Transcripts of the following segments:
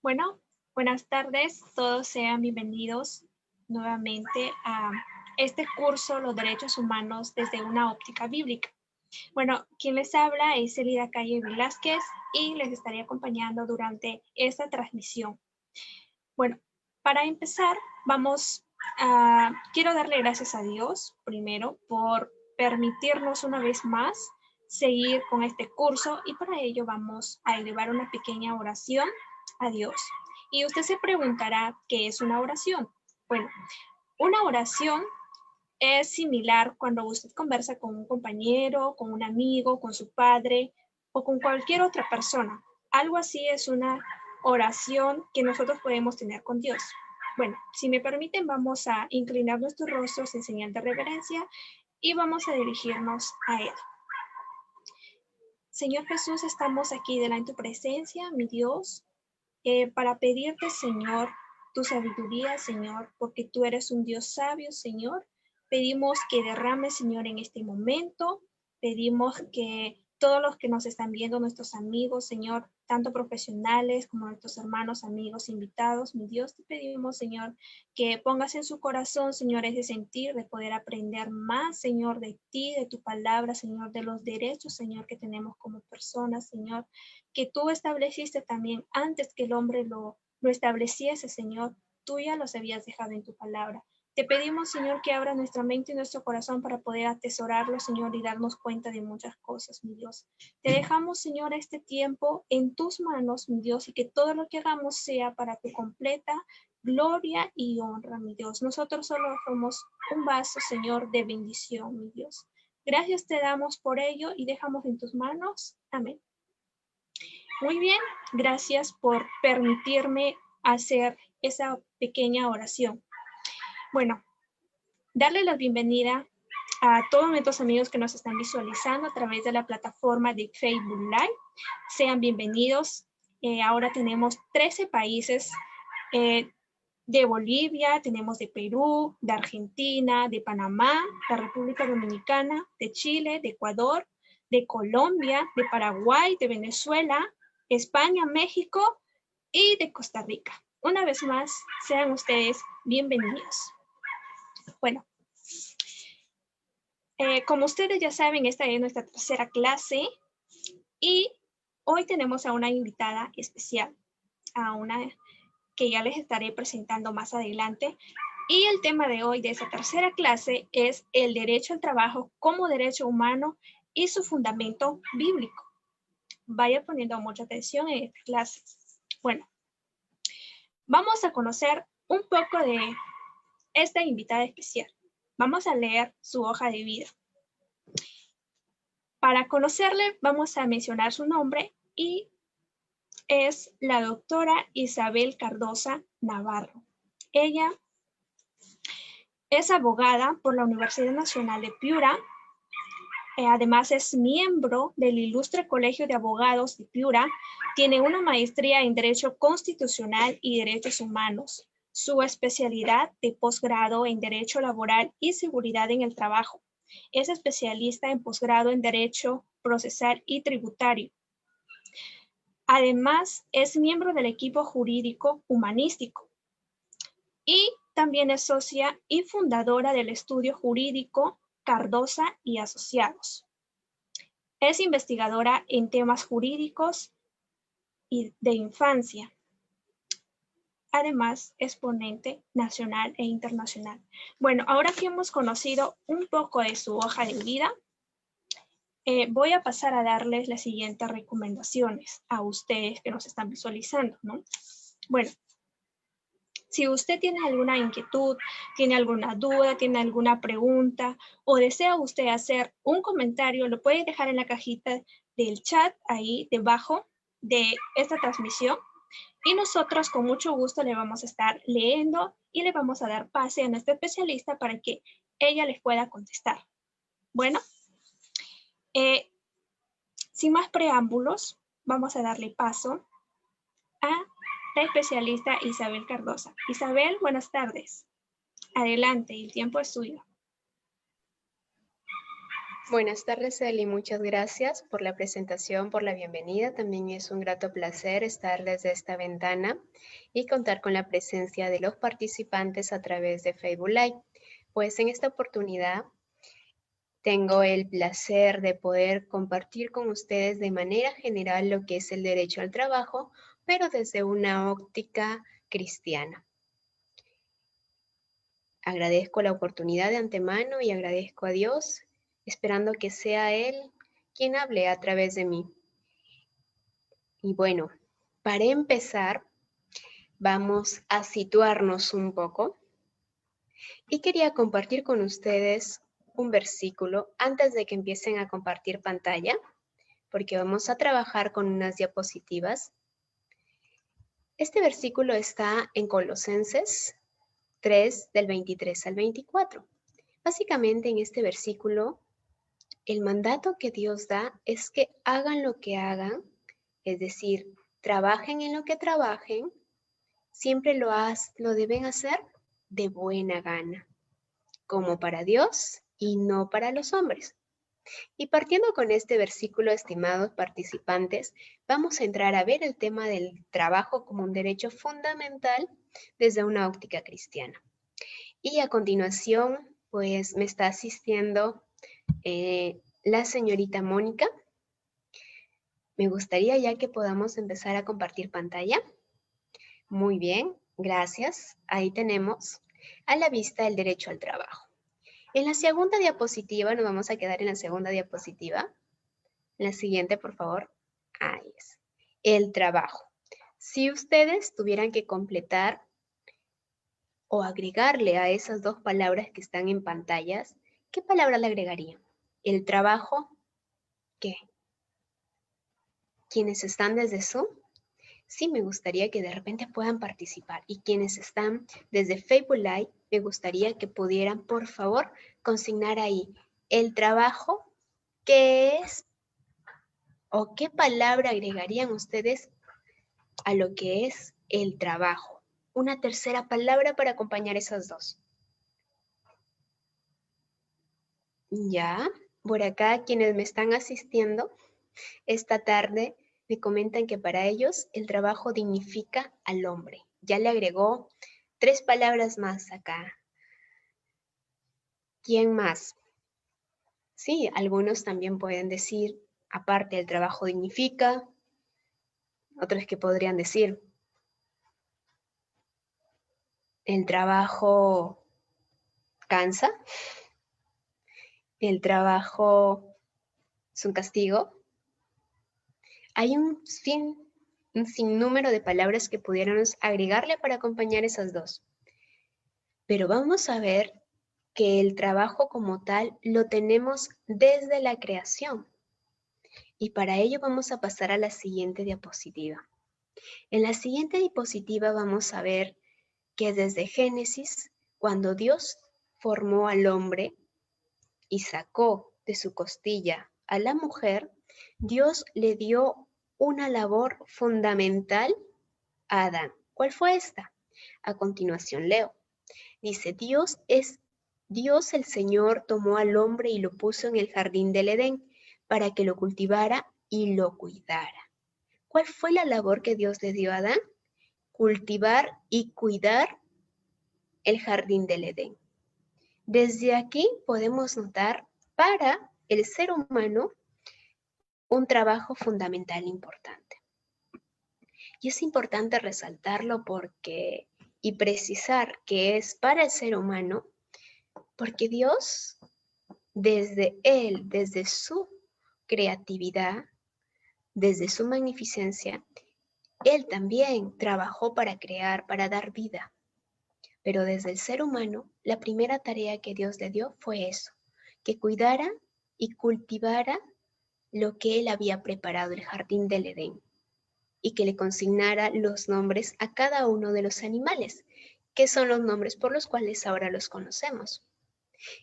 Bueno, buenas tardes. Todos sean bienvenidos nuevamente a este curso, Los Derechos Humanos desde una óptica bíblica. Bueno, quien les habla es Elida Calle Velázquez y les estaré acompañando durante esta transmisión. Bueno, para empezar, quiero darle gracias a Dios primero por permitirnos una vez más seguir con este curso y para ello vamos a elevar una pequeña oración a Dios. Y usted se preguntará, ¿qué es una oración? Bueno, una oración es similar cuando usted conversa con un compañero, con un amigo, con su padre o con cualquier otra persona. Algo así es una oración que nosotros podemos tener con Dios. Bueno, si me permiten, vamos a inclinar nuestros rostros en señal de reverencia y vamos a dirigirnos a Él. Señor Jesús, estamos aquí delante de tu presencia, mi Dios, para pedirte, Señor, tu sabiduría, Señor, porque tú eres un Dios sabio, Señor. Pedimos que derrames, Señor, en este momento. Pedimos que todos los que nos están viendo, nuestros amigos, Señor, tanto profesionales como nuestros hermanos, amigos, invitados, mi Dios, te pedimos, Señor, que pongas en su corazón, Señor, ese sentir de poder aprender más, Señor, de ti, de tu palabra, Señor, de los derechos, Señor, que tenemos como personas, Señor, que tú estableciste también antes que el hombre lo estableciese, Señor. Tú ya los habías dejado en tu palabra. Te pedimos, Señor, que abra nuestra mente y nuestro corazón para poder atesorarlo, Señor, y darnos cuenta de muchas cosas, mi Dios. Te dejamos, Señor, este tiempo en tus manos, mi Dios, y que todo lo que hagamos sea para tu completa gloria y honra, mi Dios. Nosotros solo somos un vaso, Señor, de bendición, mi Dios. Gracias te damos por ello y dejamos en tus manos. Amén. Muy bien, gracias por permitirme hacer esa pequeña oración. Bueno, darle la bienvenida a todos nuestros amigos que nos están visualizando a través de la plataforma de Facebook Live. Sean bienvenidos. Ahora tenemos 13 países de Bolivia, tenemos de Perú, de Argentina, de Panamá, de República Dominicana, de Chile, de Ecuador, de Colombia, de Paraguay, de Venezuela, España, México y de Costa Rica. Una vez más, sean ustedes bienvenidos. Bueno, como ustedes ya saben, esta es nuestra tercera clase y hoy tenemos a una invitada especial, a una que ya les estaré presentando más adelante. Y el tema de hoy de esta tercera clase es el derecho al trabajo como derecho humano y su fundamento bíblico. Vaya poniendo mucha atención en esta clase. Bueno, vamos a conocer un poco de esta invitada especial. Vamos a leer su hoja de vida. Para conocerle, vamos a mencionar su nombre y es la doctora Isabel Cardosa Navarro. Ella es abogada por la Universidad Nacional de Piura. Además es miembro del Ilustre Colegio de Abogados de Piura. Tiene una maestría en Derecho Constitucional y Derechos Humanos. Su especialidad de posgrado en Derecho Laboral y Seguridad en el Trabajo. Es especialista en posgrado en Derecho Procesal y Tributario. Además, es miembro del equipo jurídico humanístico. Y también es socia y fundadora del estudio jurídico Cardosa y Asociados. Es investigadora en temas jurídicos y de infancia. Además, es ponente nacional e internacional. Bueno, ahora que hemos conocido un poco de su hoja de vida, voy a pasar a darles las siguientes recomendaciones a ustedes que nos están visualizando, ¿no? Bueno, si usted tiene alguna inquietud, tiene alguna duda, tiene alguna pregunta o desea usted hacer un comentario, lo puede dejar en la cajita del chat ahí debajo de esta transmisión y nosotros con mucho gusto le vamos a estar leyendo y le vamos a dar pase a nuestra especialista para que ella les pueda contestar. Bueno, sin más preámbulos, vamos a darle paso a la especialista Isabel Cardosa. Isabel, buenas tardes. Adelante, el tiempo es suyo. Buenas tardes, Eli. Muchas gracias por la presentación, por la bienvenida. También es un grato placer estar desde esta ventana y contar con la presencia de los participantes a través de Facebook Live. Pues en esta oportunidad tengo el placer de poder compartir con ustedes de manera general lo que es el derecho al trabajo, pero desde una óptica cristiana. Agradezco la oportunidad de antemano y agradezco a Dios, esperando que sea Él quien hable a través de mí. Y bueno, para empezar, vamos a situarnos un poco y quería compartir con ustedes un versículo antes de que empiecen a compartir pantalla, porque vamos a trabajar con unas diapositivas. Este versículo está en Colosenses 3, del 23 al 24. Básicamente en este versículo, el mandato que Dios da es que hagan lo que hagan, es decir, trabajen en lo que trabajen, siempre lo deben hacer de buena gana, como para Dios y no para los hombres. Y partiendo con este versículo, estimados participantes, vamos a entrar a ver el tema del trabajo como un derecho fundamental desde una óptica cristiana. Y a continuación, pues me está asistiendo la señorita Mónica. Me gustaría ya que podamos empezar a compartir pantalla. Muy bien, gracias. Ahí tenemos a la vista el derecho al trabajo. En la segunda diapositiva, nos vamos a quedar en la segunda diapositiva. La siguiente, por favor. Ahí es. El trabajo. Si ustedes tuvieran que completar o agregarle a esas dos palabras que están en pantallas, ¿qué palabra le agregarían? El trabajo, ¿qué? Quienes están desde Zoom, sí me gustaría que de repente puedan participar. Y quienes están desde Facebook Live, me gustaría que pudieran, por favor, consignar ahí el trabajo, ¿qué es? ¿O qué palabra agregarían ustedes a lo que es el trabajo? Una tercera palabra para acompañar esas dos. Ya, por acá quienes me están asistiendo esta tarde me comentan que para ellos el trabajo dignifica al hombre. Ya le agregó 3 palabras más acá. ¿Quién más? Sí, algunos también pueden decir, aparte el trabajo dignifica, otros que podrían decir, el trabajo cansa, el trabajo es un castigo. Hay un sinnúmero de palabras que pudiéramos agregarle para acompañar esas dos. Pero vamos a ver que el trabajo como tal lo tenemos desde la creación. Y para ello vamos a pasar a la siguiente diapositiva. En la siguiente diapositiva vamos a ver que desde Génesis, cuando Dios formó al hombre y sacó de su costilla a la mujer, Dios le dio una labor fundamental a Adán. ¿Cuál fue esta? A continuación leo. Dice, Dios el Señor tomó al hombre y lo puso en el jardín del Edén para que lo cultivara y lo cuidara. ¿Cuál fue la labor que Dios le dio a Adán? Cultivar y cuidar el jardín del Edén. Desde aquí podemos notar para el ser humano un trabajo fundamental importante. Y es importante resaltarlo porque y precisar que es para el ser humano, porque Dios, desde su creatividad, desde su magnificencia, Él también trabajó para crear, para dar vida. Pero desde el ser humano, la primera tarea que Dios le dio fue eso, que cuidara y cultivara lo que Él había preparado, el jardín del Edén, y que le consignara los nombres a cada uno de los animales, que son los nombres por los cuales ahora los conocemos.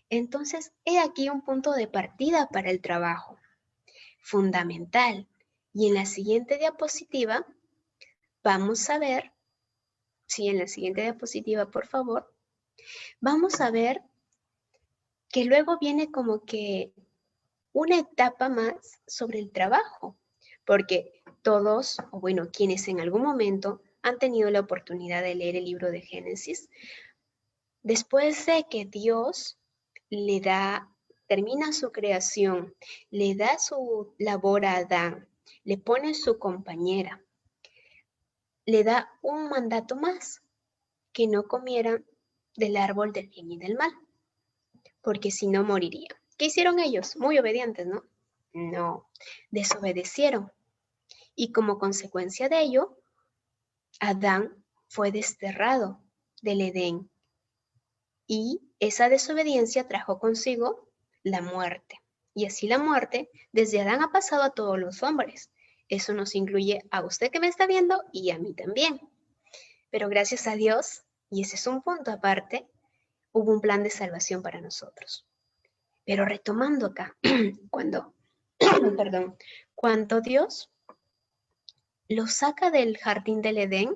Entonces, he aquí un punto de partida para el trabajo, fundamental. Y en la siguiente diapositiva vamos a ver, sí, en la siguiente diapositiva, por favor, vamos a ver que luego viene como que una etapa más sobre el trabajo, porque todos, o bueno, quienes en algún momento han tenido la oportunidad de leer el libro de Génesis, después de que Dios termina su creación, le da su labor a Adán, le pone su compañera, le da un mandato más, que no comieran del árbol del bien y del mal, porque si no moriría. ¿Qué hicieron ellos? Muy obedientes, ¿no? No, desobedecieron. Y como consecuencia de ello, Adán fue desterrado del Edén. Y esa desobediencia trajo consigo la muerte. Y así la muerte, desde Adán ha pasado a todos los hombres. Eso nos incluye a usted que me está viendo y a mí también. Pero gracias a Dios, y ese es un punto aparte, hubo un plan de salvación para nosotros. Pero retomando acá, cuando Dios lo saca del jardín del Edén,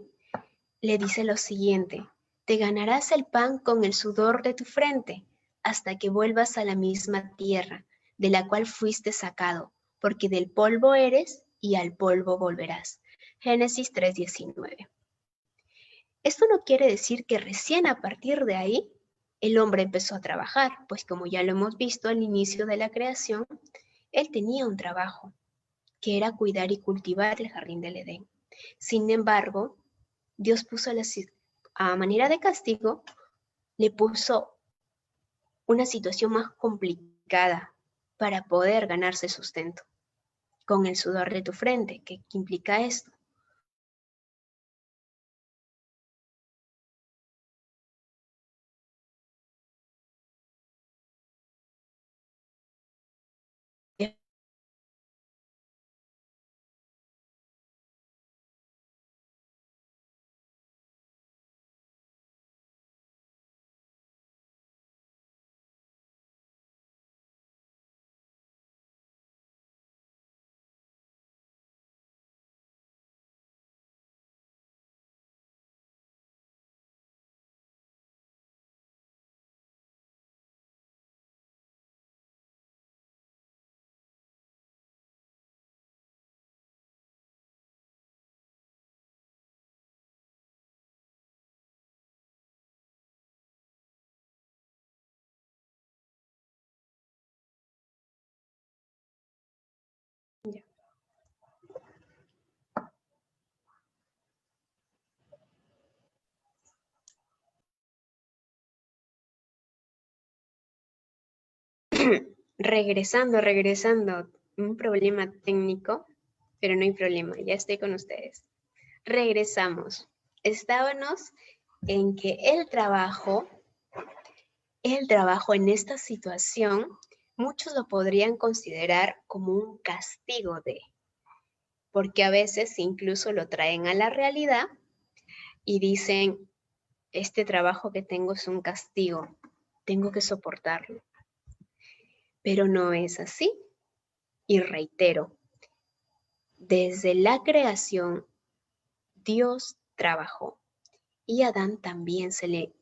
le dice lo siguiente: te ganarás el pan con el sudor de tu frente hasta que vuelvas a la misma tierra de la cual fuiste sacado, porque del polvo eres y al polvo volverás. Génesis 3:19. Esto no quiere decir que recién a partir de ahí el hombre empezó a trabajar, pues como ya lo hemos visto al inicio de la creación, él tenía un trabajo, que era cuidar y cultivar el jardín del Edén. Sin embargo, Dios puso a manera de castigo, le puso una situación más complicada para poder ganarse sustento. Con el sudor de tu frente, ¿qué implica esto? Ya. Regresando, un problema técnico, pero no hay problema, ya estoy con ustedes. Regresamos. Estábamos en que el trabajo en esta situación, muchos lo podrían considerar como un castigo porque a veces incluso lo traen a la realidad y dicen, este trabajo que tengo es un castigo, tengo que soportarlo. Pero no es así. Y reitero, desde la creación, Dios trabajó y a Adán también se le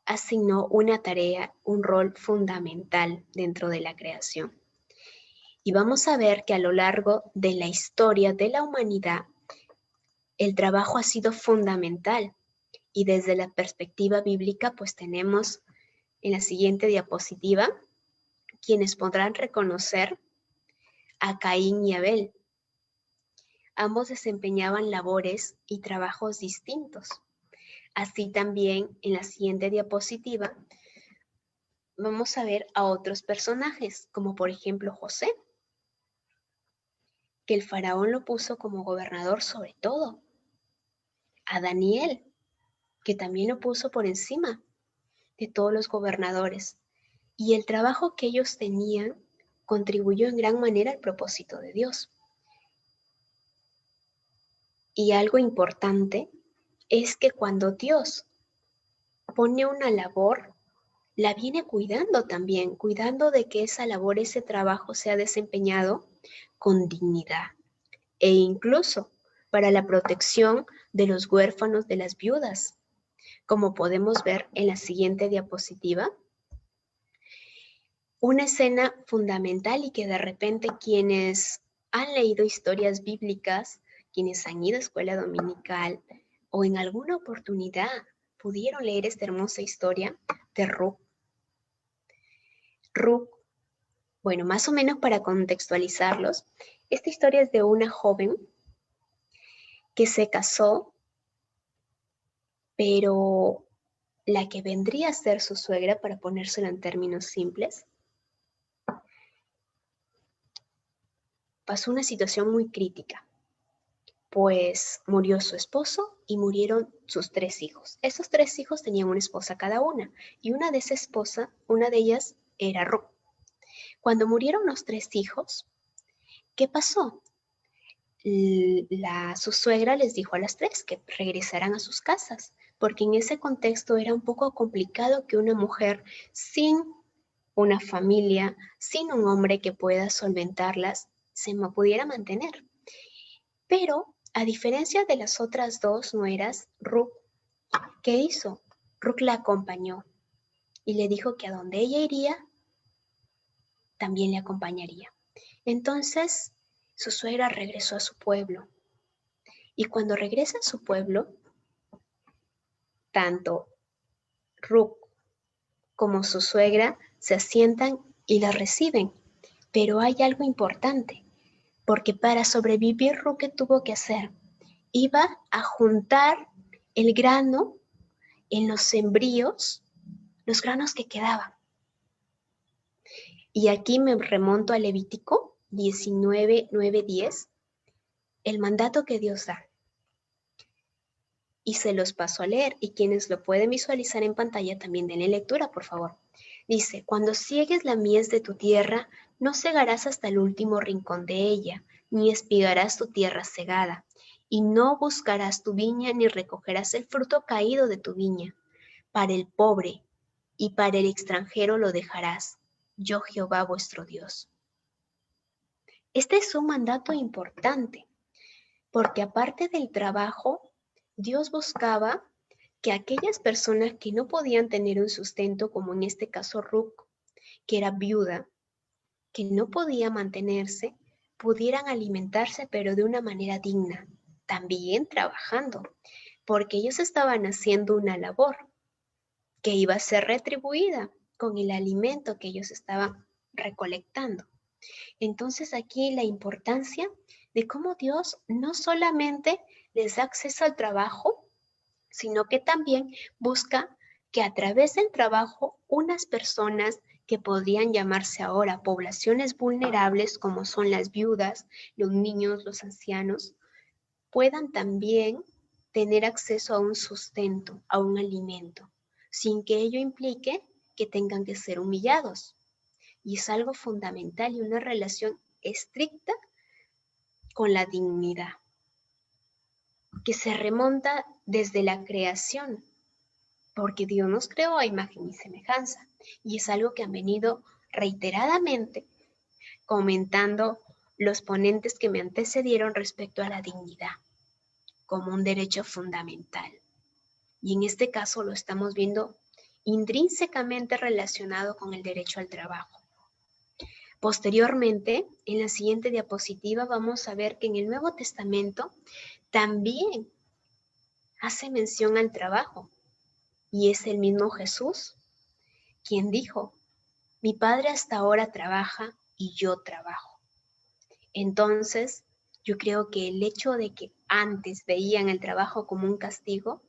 asignó una tarea, un rol fundamental dentro de la creación. Y vamos a ver que a lo largo de la historia de la humanidad, el trabajo ha sido fundamental. Y desde la perspectiva bíblica, pues tenemos en la siguiente diapositiva quienes podrán reconocer a Caín y Abel. Ambos desempeñaban labores y trabajos distintos. Así también en la siguiente diapositiva vamos a ver a otros personajes, como por ejemplo José, que el faraón lo puso como gobernador sobre todo. A Daniel, que también lo puso por encima de todos los gobernadores. Y el trabajo que ellos tenían contribuyó en gran manera al propósito de Dios. Y algo importante es que cuando Dios pone una labor, la viene cuidando también, cuidando de que esa labor, ese trabajo sea desempeñado con dignidad e incluso para la protección de los huérfanos, de las viudas. Como podemos ver en la siguiente diapositiva, Una escena fundamental y que de repente quienes han leído historias bíblicas, quienes han ido a escuela dominical o en alguna oportunidad pudieron leer esta hermosa historia de Ruth. Ruth, bueno, más o menos para contextualizarlos, esta historia es de una joven que se casó, pero la que vendría a ser su suegra, para ponérselo en términos simples, pasó una situación muy crítica, pues murió su esposo y murieron sus 3 hijos. Esos 3 hijos tenían una esposa cada una, y una de esas esposas, una de ellas era Ruth. Cuando murieron los 3 hijos, ¿qué pasó? Su suegra les dijo a las 3 que regresaran a sus casas, porque en ese contexto era un poco complicado que una mujer sin una familia, sin un hombre que pueda solventarlas, se pudiera mantener. Pero, a diferencia de las otras 2 nueras, Ruth, ¿qué hizo? Ruth la acompañó y le dijo que a donde ella iría, también le acompañaría. Entonces, su suegra regresó a su pueblo. Y cuando regresa a su pueblo, tanto Ruth como su suegra se asientan y la reciben. Pero hay algo importante, porque para sobrevivir Ruth, ¿qué tuvo que hacer? Iba a juntar el grano en los sembríos, los granos que quedaban. Y aquí me remonto a Levítico 19, 9, 10, el mandato que Dios da. Y se los paso a leer, y quienes lo pueden visualizar en pantalla también denle lectura, por favor. Dice, cuando ciegues la mies de tu tierra, no cegarás hasta el último rincón de ella, ni espigarás tu tierra cegada, y no buscarás tu viña, ni recogerás el fruto caído de tu viña. Para el pobre y para el extranjero lo dejarás, yo Jehová vuestro Dios. Este es un mandato importante, porque aparte del trabajo, Dios buscaba que aquellas personas que no podían tener un sustento, como en este caso Ruth, que era viuda, que no podía mantenerse, pudieran alimentarse, pero de una manera digna, también trabajando, porque ellos estaban haciendo una labor que iba a ser retribuida con el alimento que ellos estaban recolectando. Entonces aquí la importancia de cómo Dios no solamente les da acceso al trabajo, sino que también busca que a través del trabajo unas personas que podrían llamarse ahora poblaciones vulnerables, como son las viudas, los niños, los ancianos, puedan también tener acceso a un sustento, a un alimento, sin que ello implique que tengan que ser humillados. Y es algo fundamental y una relación estricta con la dignidad, que se remonta desde la creación, porque Dios nos creó a imagen y semejanza, y es algo que han venido reiteradamente comentando los ponentes que me antecedieron respecto a la dignidad como un derecho fundamental. Y en este caso lo estamos viendo intrínsecamente relacionado con el derecho al trabajo. Posteriormente, en la siguiente diapositiva vamos a ver que en el Nuevo Testamento también hace mención al trabajo. Y es el mismo Jesús quien dijo, mi Padre hasta ahora trabaja y yo trabajo. Entonces, yo creo que el hecho de que antes veían el trabajo como un castigo,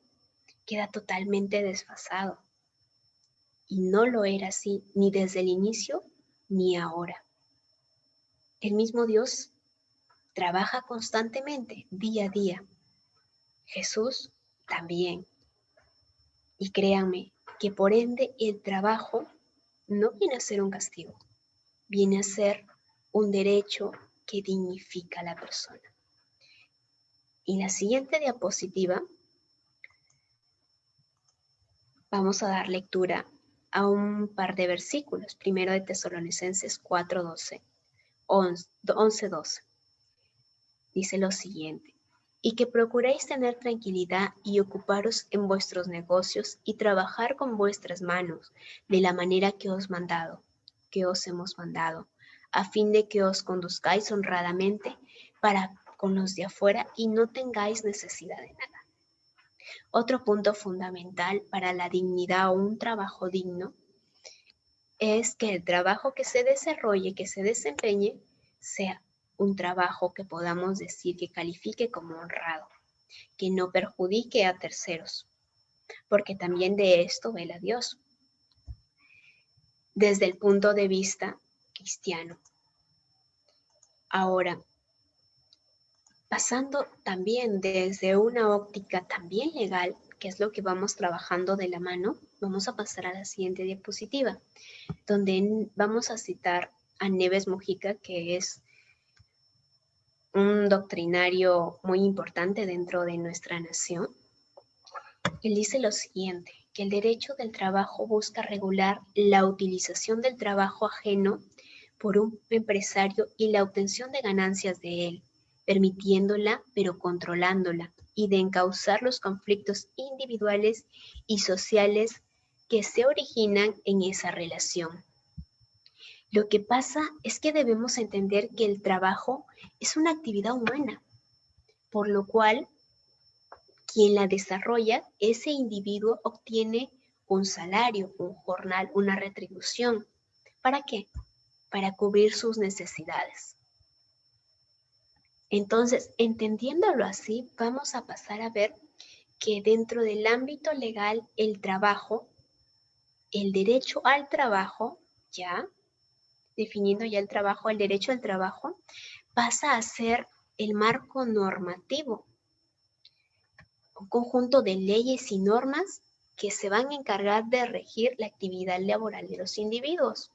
queda totalmente desfasado. Y no lo era así, ni desde el inicio, ni ahora. El mismo Dios trabaja constantemente, día a día. Jesús también. Y créanme que por ende el trabajo no viene a ser un castigo, viene a ser un derecho que dignifica a la persona. Y la siguiente diapositiva vamos a dar lectura a un par de versículos. Primero de Tesalonicenses 4:12, 11:12. Dice lo siguiente: y que procuréis tener tranquilidad y ocuparos en vuestros negocios y trabajar con vuestras manos de la manera que os he mandado, que os hemos mandado, a fin de que os conduzcáis honradamente para con los de afuera y no tengáis necesidad de nada. Otro punto fundamental para la dignidad o un trabajo digno es que el trabajo que se desarrolle, que se desempeñe, sea un trabajo que podamos decir que califique como honrado, que no perjudique a terceros, porque también de esto vela Dios, desde el punto de vista cristiano. Ahora, pasando también desde una óptica también legal, que es lo que vamos trabajando de la mano, vamos a pasar a la siguiente diapositiva, donde vamos a citar a Neves Mujica, que es un doctrinario muy importante dentro de nuestra nación. Él dice lo siguiente, que el derecho del trabajo busca regular la utilización del trabajo ajeno por un empresario y la obtención de ganancias de él, permitiéndola pero controlándola, y de encauzar los conflictos individuales y sociales que se originan en esa relación. Lo que pasa es que debemos entender que el trabajo es una actividad humana, por lo cual quien la desarrolla, ese individuo obtiene un salario, un jornal, una retribución. ¿Para qué? Para cubrir sus necesidades. Entonces, entendiéndolo así, vamos a pasar a ver que dentro del ámbito legal, el trabajo, el derecho al trabajo, ya, definiendo ya el trabajo, el derecho al trabajo, pasa a ser el marco normativo, un conjunto de leyes y normas que se van a encargar de regir la actividad laboral de los individuos.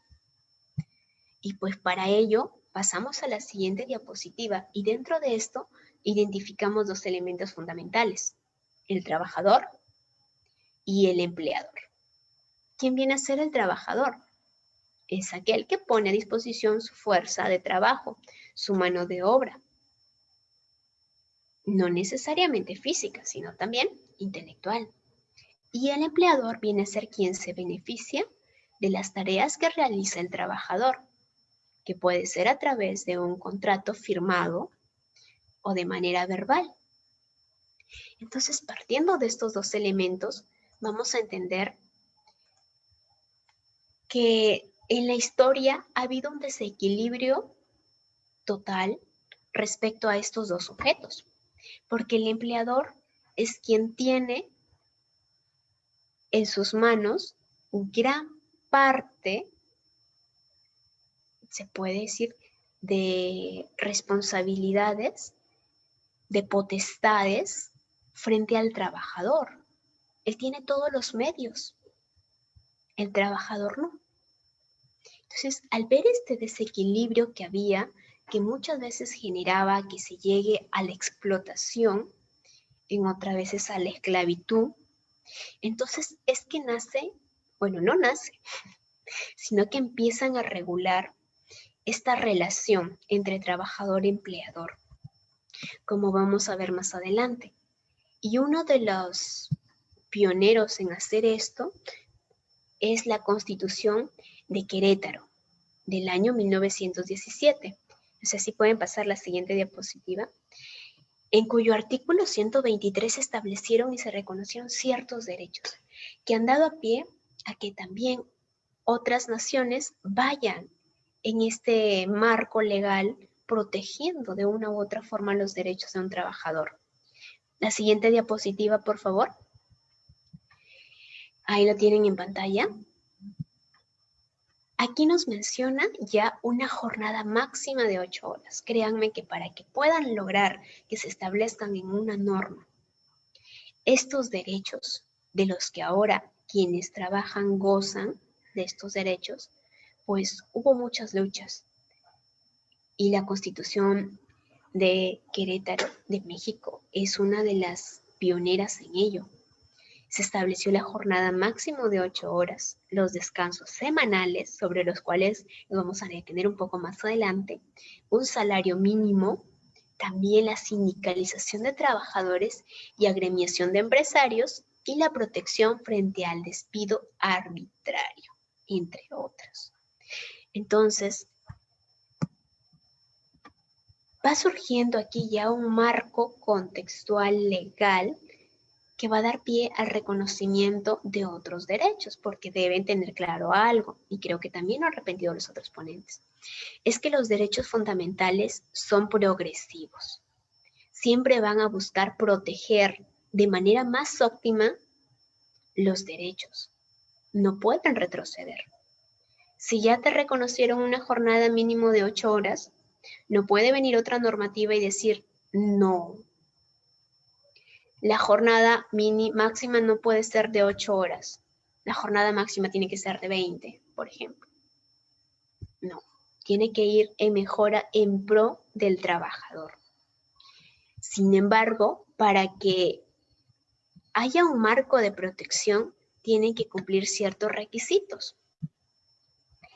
Y pues para ello pasamos a la siguiente diapositiva y dentro de esto identificamos dos elementos fundamentales, el trabajador y el empleador. ¿Quién viene a ser el trabajador? Es aquel que pone a disposición su fuerza de trabajo, su mano de obra, no necesariamente física, sino también intelectual. Y el empleador viene a ser quien se beneficia de las tareas que realiza el trabajador, que puede ser a través de un contrato firmado o de manera verbal. Entonces, partiendo de estos dos elementos, vamos a entender que en la historia ha habido un desequilibrio total respecto a estos dos sujetos, porque el empleador es quien tiene en sus manos gran parte, se puede decir, de responsabilidades, de potestades frente al trabajador. Él tiene todos los medios, el trabajador no. Entonces, al ver este desequilibrio que había, que muchas veces generaba que se llegue a la explotación, en otras veces a la esclavitud, entonces es que nace, bueno, no nace, sino que empiezan a regular esta relación entre trabajador y empleador, como vamos a ver más adelante. Y uno de los pioneros en hacer esto es la Constitución de Querétaro, del año 1917. No sé si pueden pasar la siguiente diapositiva, en cuyo artículo 123 se establecieron y se reconocieron ciertos derechos que han dado a pie a que también otras naciones vayan en este marco legal protegiendo de una u otra forma los derechos de un trabajador. La siguiente diapositiva, por favor. Ahí lo tienen en pantalla. Aquí nos menciona ya una jornada máxima de 8 horas. Créanme que para que puedan lograr que se establezcan en una norma estos derechos de los que ahora quienes trabajan gozan de estos derechos, pues hubo muchas luchas. Y la Constitución de Querétaro, de México, es una de las pioneras en ello. Se estableció la jornada máximo de 8 horas, los descansos semanales, sobre los cuales nos vamos a detener un poco más adelante, un salario mínimo, también la sindicalización de trabajadores y agremiación de empresarios, y la protección frente al despido arbitrario, entre otros. Entonces, va surgiendo aquí ya un marco contextual legal que va a dar pie al reconocimiento de otros derechos, porque deben tener claro algo, y creo que también lo han repetido los otros ponentes, es que los derechos fundamentales son progresivos. Siempre van a buscar proteger de manera más óptima los derechos. No pueden retroceder. Si ya te reconocieron una jornada mínimo de 8 horas, no puede venir otra normativa y decir, no, la jornada máxima no puede ser de 8 horas. La jornada máxima tiene que ser de 20, por ejemplo. No, tiene que ir en mejora en pro del trabajador. Sin embargo, para que haya un marco de protección, tienen que cumplir ciertos requisitos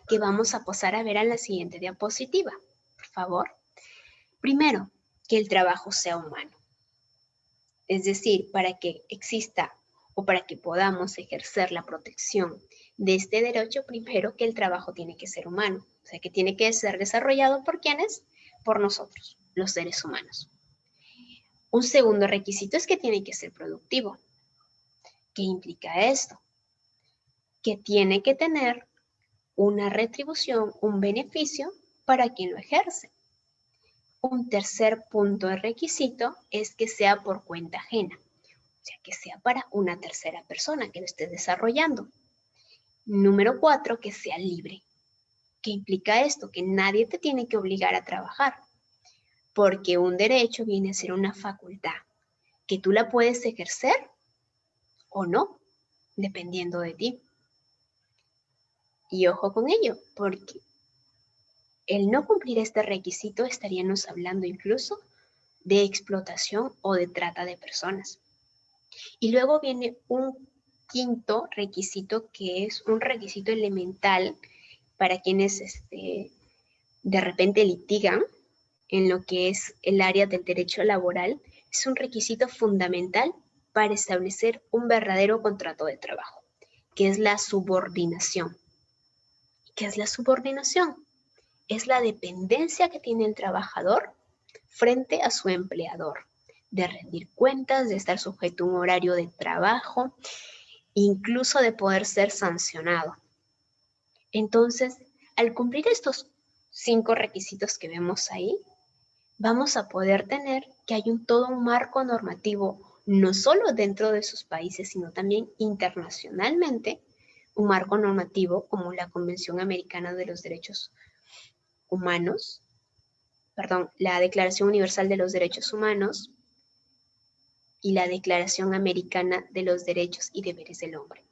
que vamos a pasar a ver en la siguiente diapositiva. Por favor. Primero, que el trabajo sea humano. Es decir, para que exista o para que podamos ejercer la protección de este derecho, primero que el trabajo tiene que ser humano. O sea, que tiene que ser desarrollado ¿por quiénes? Por nosotros, los seres humanos. Un segundo requisito es que tiene que ser productivo. ¿Qué implica esto? Que tiene que tener una retribución, un beneficio para quien lo ejerce. Un tercer punto de requisito es que sea por cuenta ajena, o sea, que sea para una tercera persona que lo esté desarrollando. Número 4, que sea libre. ¿Qué implica esto? Que nadie te tiene que obligar a trabajar, porque un derecho viene a ser una facultad, que tú la puedes ejercer o no, dependiendo de ti. Y ojo con ello, porque el no cumplir este requisito estaríamos hablando incluso de explotación o de trata de personas. Y luego viene un quinto requisito que es un requisito elemental para quienes de repente litigan en lo que es el área del derecho laboral. Es un requisito fundamental para establecer un verdadero contrato de trabajo, que es la subordinación. ¿Qué es la subordinación? Es la dependencia que tiene el trabajador frente a su empleador, de rendir cuentas, de estar sujeto a un horario de trabajo, incluso de poder ser sancionado. Entonces, al cumplir estos 5 requisitos que vemos ahí, vamos a poder tener que hay todo un marco normativo, no solo dentro de sus países, sino también internacionalmente, un marco normativo como la Convención Americana de los Derechos Humanos, la Declaración Universal de los Derechos Humanos y la Declaración Americana de los Derechos y Deberes del Hombre.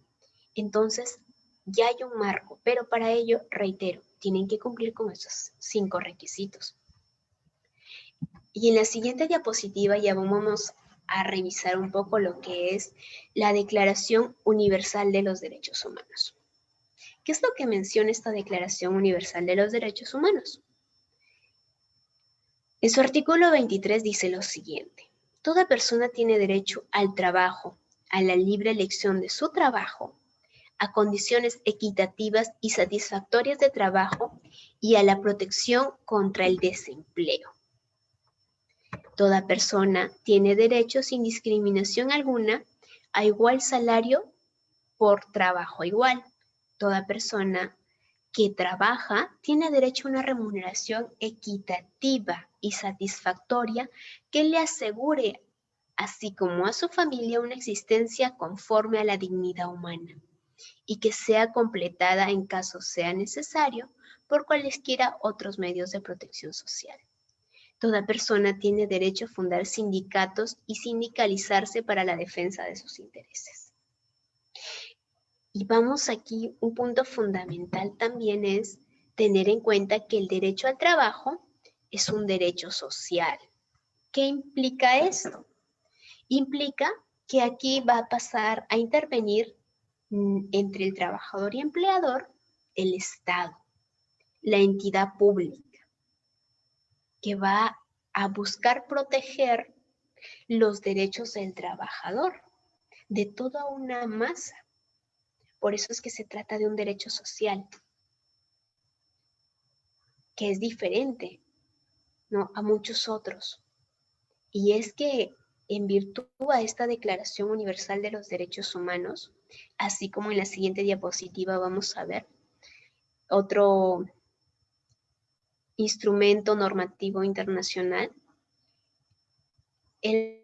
Entonces, ya hay un marco, pero para ello, reitero, tienen que cumplir con esos 5 requisitos. Y en la siguiente diapositiva ya vamos a revisar un poco lo que es la Declaración Universal de los Derechos Humanos. ¿Qué es lo que menciona esta Declaración Universal de los Derechos Humanos? En su artículo 23 dice lo siguiente: toda persona tiene derecho al trabajo, a la libre elección de su trabajo, a condiciones equitativas y satisfactorias de trabajo y a la protección contra el desempleo. Toda persona tiene derecho sin discriminación alguna a igual salario por trabajo igual. Toda persona que trabaja tiene derecho a una remuneración equitativa y satisfactoria que le asegure, así como a su familia, una existencia conforme a la dignidad humana y que sea completada en caso sea necesario por cualesquiera otros medios de protección social. Toda persona tiene derecho a fundar sindicatos y sindicalizarse para la defensa de sus intereses. Y vamos aquí, un punto fundamental también es tener en cuenta que el derecho al trabajo es un derecho social. ¿Qué implica esto? Implica que aquí va a pasar a intervenir entre el trabajador y empleador el Estado, la entidad pública, que va a buscar proteger los derechos del trabajador, de toda una masa. Por eso es que se trata de un derecho social. que es diferente, ¿no?, a muchos otros. Y es que en virtud a esta Declaración Universal de los Derechos Humanos, así como en la siguiente diapositiva vamos a ver, otro instrumento normativo internacional, el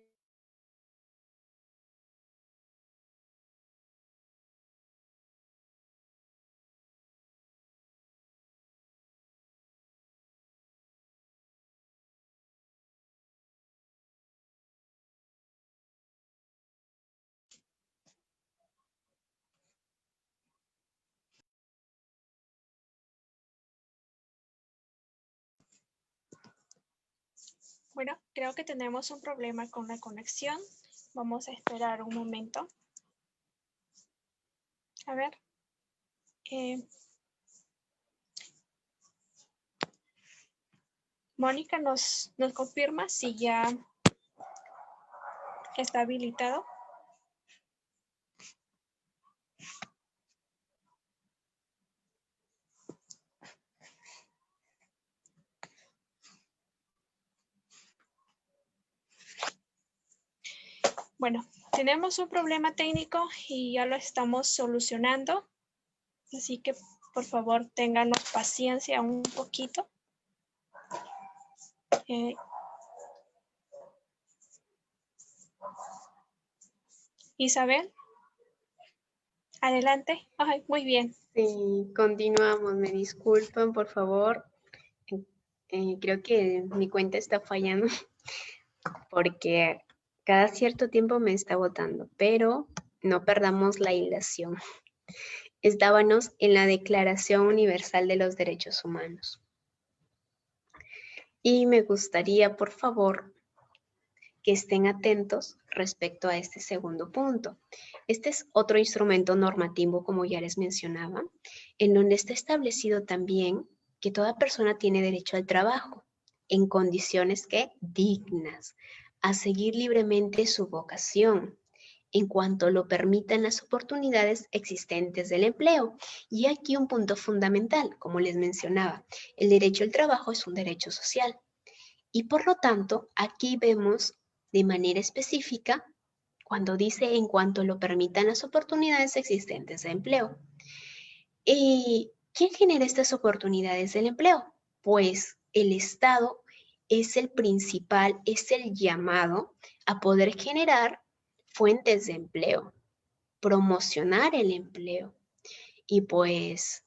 Bueno, creo que tenemos un problema con la conexión. Vamos a esperar un momento. A ver. Mónica nos confirma si ya está habilitado. Bueno, tenemos un problema técnico y ya lo estamos solucionando. Así que, por favor, ténganos paciencia un poquito. Isabel, adelante. Ay, muy bien. Sí, continuamos, me disculpan, por favor. Creo que mi cuenta está fallando porque cada cierto tiempo me está botando, pero no perdamos la hilación. Estábamos en la Declaración Universal de los Derechos Humanos. Y me gustaría, por favor, que estén atentos respecto a este segundo punto. Este es otro instrumento normativo, como ya les mencionaba, en donde está establecido también que toda persona tiene derecho al trabajo en condiciones que dignas, a seguir libremente su vocación, en cuanto lo permitan las oportunidades existentes del empleo. Y aquí un punto fundamental, como les mencionaba, el derecho al trabajo es un derecho social. Y por lo tanto, aquí vemos de manera específica cuando dice en cuanto lo permitan las oportunidades existentes de empleo. ¿Y quién genera estas oportunidades del empleo? Pues el Estado es el principal, es el llamado a poder generar fuentes de empleo, promocionar el empleo. Y pues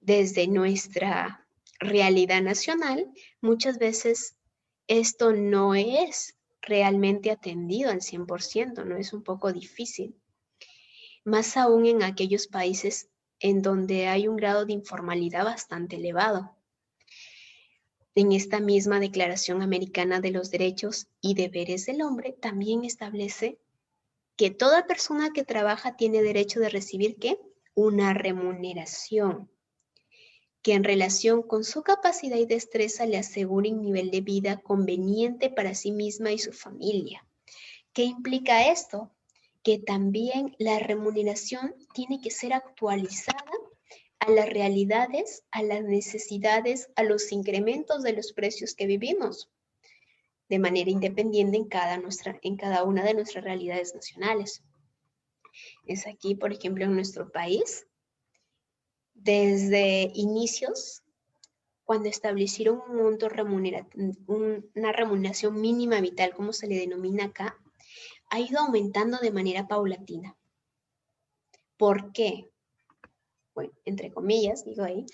desde nuestra realidad nacional, muchas veces esto no es realmente atendido al 100%, ¿no? Es un poco difícil. Más aún en aquellos países en donde hay un grado de informalidad bastante elevado. En esta misma Declaración Americana de los Derechos y Deberes del Hombre también establece que toda persona que trabaja tiene derecho de recibir, ¿qué? Una remuneración que en relación con su capacidad y destreza le asegure un nivel de vida conveniente para sí misma y su familia. ¿Qué implica esto? Que también la remuneración tiene que ser actualizada a las realidades, a las necesidades, a los incrementos de los precios que vivimos, de manera independiente en cada una de nuestras realidades nacionales. Es aquí, por ejemplo, en nuestro país, desde inicios, cuando establecieron un monto una remuneración mínima vital, como se le denomina acá, ha ido aumentando de manera paulatina. ¿Por qué? Bueno, entre comillas, digo ahí,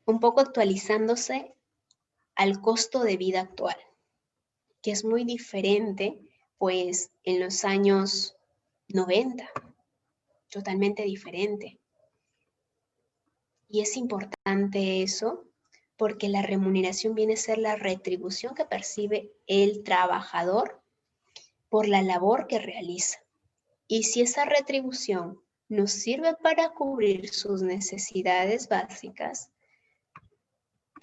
un poco actualizándose al costo de vida actual, que es muy diferente, pues, en los años 90, totalmente diferente. Y es importante eso porque la remuneración viene a ser la retribución que percibe el trabajador por la labor que realiza. Y si esa retribución nos sirve para cubrir sus necesidades básicas,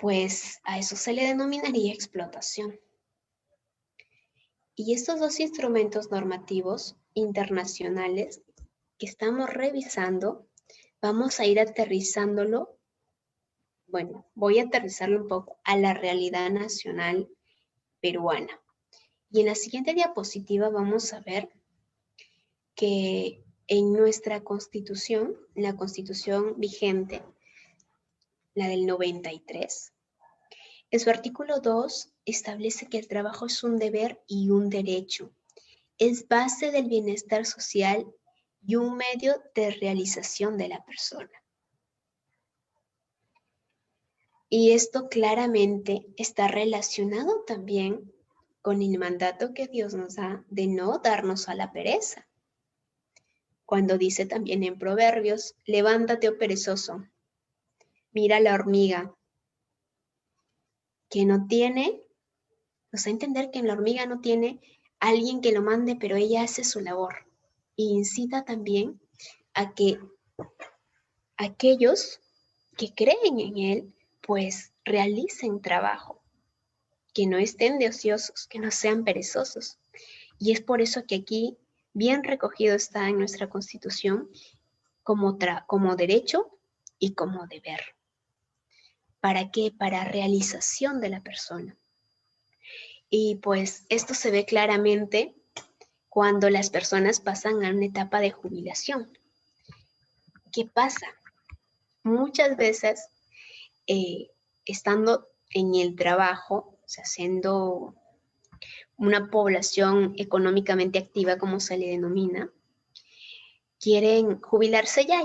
pues a eso se le denominaría explotación. Y estos dos instrumentos normativos internacionales que estamos revisando, vamos a ir aterrizándolo bueno, voy a aterrizarlo un poco a la realidad nacional peruana. Y en la siguiente diapositiva vamos a ver que en nuestra constitución, la constitución vigente, la del 93, en su artículo 2 establece que el trabajo es un deber y un derecho. Es base del bienestar social y un medio de realización de la persona. Y esto claramente está relacionado también con el mandato que Dios nos da de no darnos a la pereza. Cuando dice también en Proverbios, levántate, oh perezoso, mira la hormiga, que no tiene, nos da a entender que en la hormiga no tiene alguien que lo mande, pero ella hace su labor. Y incita también a que aquellos que creen en él, pues realicen trabajo, que no estén de ociosos, que no sean perezosos. Y es por eso que aquí bien recogido está en nuestra Constitución como derecho y como deber. ¿Para qué? Para realización de la persona. Y pues esto se ve claramente cuando las personas pasan a una etapa de jubilación. ¿Qué pasa? Muchas veces, estando en el trabajo, o sea, siendo una población económicamente activa, como se le denomina, quieren jubilarse ya.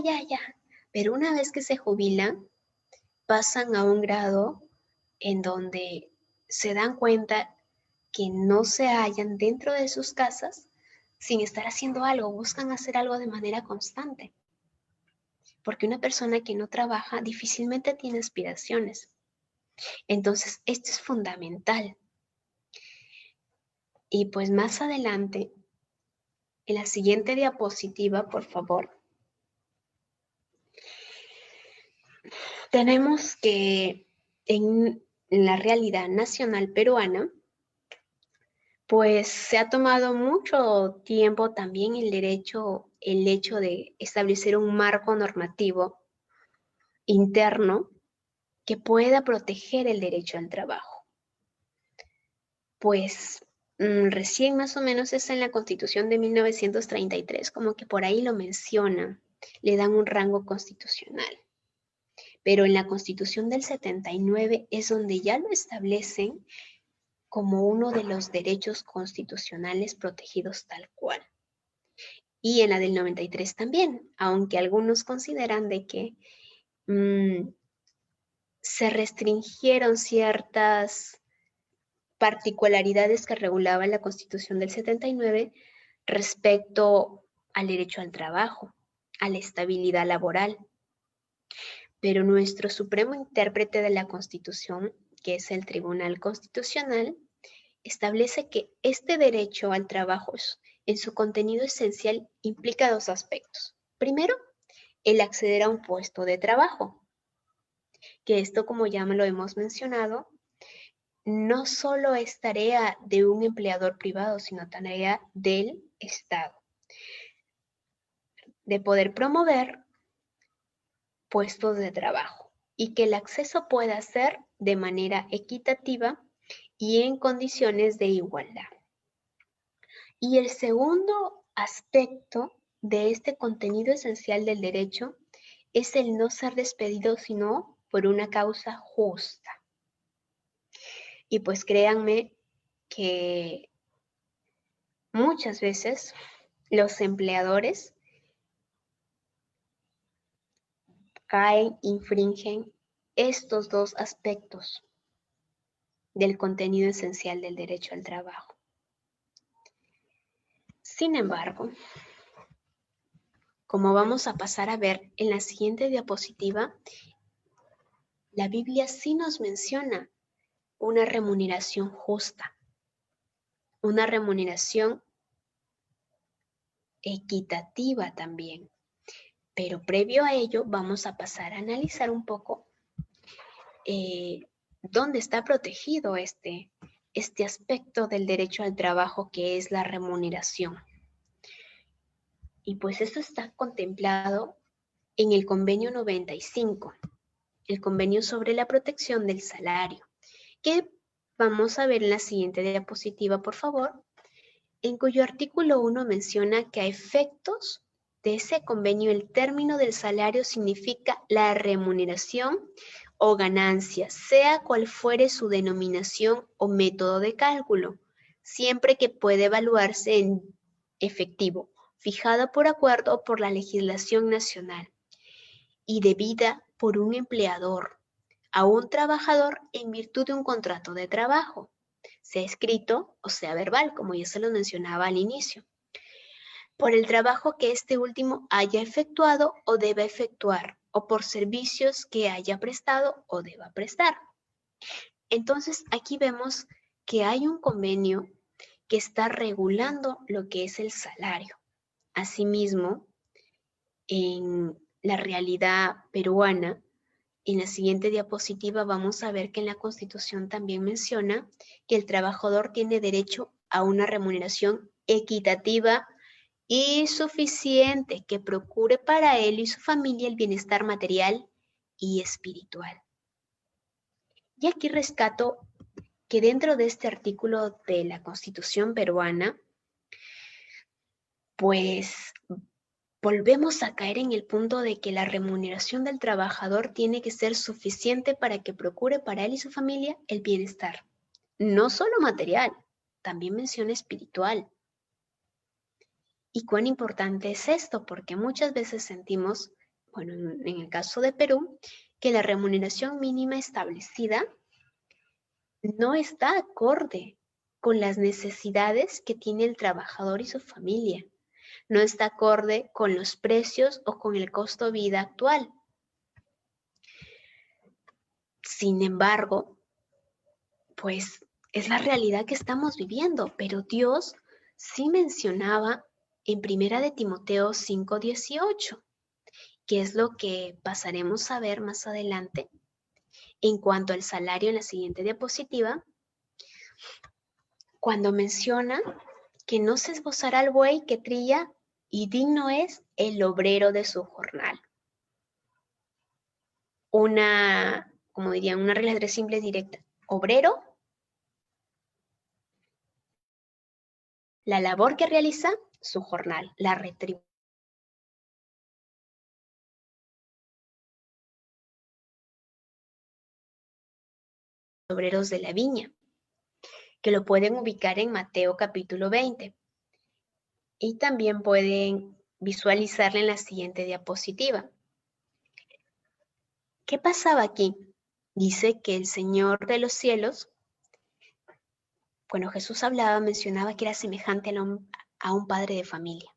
Pero una vez que se jubilan, pasan a un grado en donde se dan cuenta que no se hallan dentro de sus casas sin estar haciendo algo, buscan hacer algo de manera constante. Porque una persona que no trabaja difícilmente tiene aspiraciones. Entonces, esto es fundamental. Y pues más adelante, en la siguiente diapositiva, por favor, tenemos que en la realidad nacional peruana, pues se ha tomado mucho tiempo también el hecho de establecer un marco normativo interno que pueda proteger el derecho al trabajo. Pues recién más o menos es en la Constitución de 1933, como que por ahí lo mencionan, le dan un rango constitucional. Pero en la Constitución del 79 es donde ya lo establecen como uno de los derechos constitucionales protegidos tal cual. Y en la del 93 también, aunque algunos consideran de que se restringieron ciertas particularidades que regulaba la Constitución del 79 respecto al derecho al trabajo, a la estabilidad laboral. Pero nuestro supremo intérprete de la Constitución, que es el Tribunal Constitucional, establece que este derecho al trabajo en su contenido esencial implica dos aspectos. Primero, el acceder a un puesto de trabajo, que esto, como ya lo hemos mencionado, no solo es tarea de un empleador privado, sino tarea del Estado, de poder promover puestos de trabajo y que el acceso pueda ser de manera equitativa y en condiciones de igualdad. Y el segundo aspecto de este contenido esencial del derecho es el no ser despedido sino por una causa justa. Y pues créanme que muchas veces los empleadores infringen estos dos aspectos del contenido esencial del derecho al trabajo. Sin embargo, como vamos a pasar a ver en la siguiente diapositiva, la Biblia sí nos menciona una remuneración justa, una remuneración equitativa también. Pero previo a ello vamos a pasar a analizar un poco dónde está protegido este aspecto del derecho al trabajo que es la remuneración. Y pues esto está contemplado en el Convenio 95 el convenio sobre la protección del salario, que vamos a ver en la siguiente diapositiva, por favor, en cuyo artículo 1 menciona que a efectos de ese convenio el término del salario significa la remuneración o ganancia, sea cual fuere su denominación o método de cálculo, siempre que puede evaluarse en efectivo, fijada por acuerdo o por la legislación nacional y debida por un empleador a un trabajador en virtud de un contrato de trabajo, sea escrito o sea verbal, como ya se lo mencionaba al inicio, por el trabajo que este último haya efectuado o deba efectuar, o por servicios que haya prestado o deba prestar. Entonces, aquí vemos que hay un convenio que está regulando lo que es el salario. Asimismo, en la realidad peruana, en la siguiente diapositiva vamos a ver que en la Constitución también menciona que el trabajador tiene derecho a una remuneración equitativa y suficiente que procure para él y su familia el bienestar material y espiritual. Y aquí rescato que dentro de este artículo de la Constitución peruana, pues volvemos a caer en el punto de que la remuneración del trabajador tiene que ser suficiente para que procure para él y su familia el bienestar. No solo material, también menciona espiritual. ¿Y cuán importante es esto? Porque muchas veces sentimos, bueno, en el caso de Perú, que la remuneración mínima establecida no está acorde con las necesidades que tiene el trabajador y su familia. No está acorde con los precios o con el costo de vida actual. Sin embargo, pues es la realidad que estamos viviendo, pero Dios sí mencionaba en 1 de Timoteo 5:18, que es lo que pasaremos a ver más adelante en cuanto al salario en la siguiente diapositiva, cuando menciona que no se esbozará el buey que trilla y digno es el obrero de su jornal. Como dirían, una regla de 3 simple y directa. Obrero, la labor que realiza, su jornal, la retribución. Obreros de la viña, que lo pueden ubicar en Mateo capítulo 20. Y también pueden visualizarla en la siguiente diapositiva. ¿Qué pasaba aquí? Dice que el Señor de los cielos, cuando Jesús hablaba, mencionaba que era semejante a un padre de familia,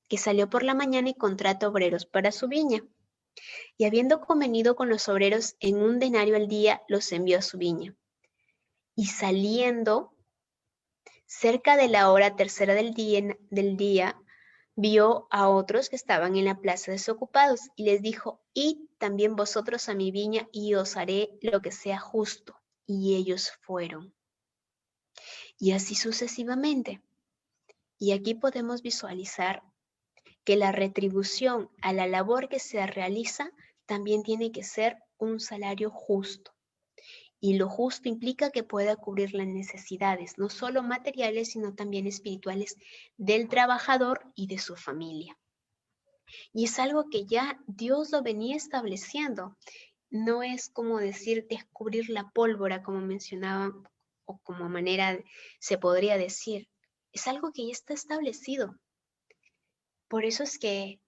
que salió por la mañana y contrata obreros para su viña. Y habiendo convenido con los obreros en 1 denario al día, los envió a su viña. Y saliendo, cerca de la hora tercera del día, vio a otros que estaban en la plaza desocupados y les dijo: id también vosotros a mi viña y os haré lo que sea justo. Y ellos fueron. Y así sucesivamente. Y aquí podemos visualizar que la retribución a la labor que se realiza también tiene que ser un salario justo. Y lo justo implica que pueda cubrir las necesidades, no solo materiales, sino también espirituales del trabajador y de su familia. Y es algo que ya Dios lo venía estableciendo. No es como decir descubrir la pólvora, como mencionaba, o como manera se podría decir. Es algo que ya está establecido. Por eso es que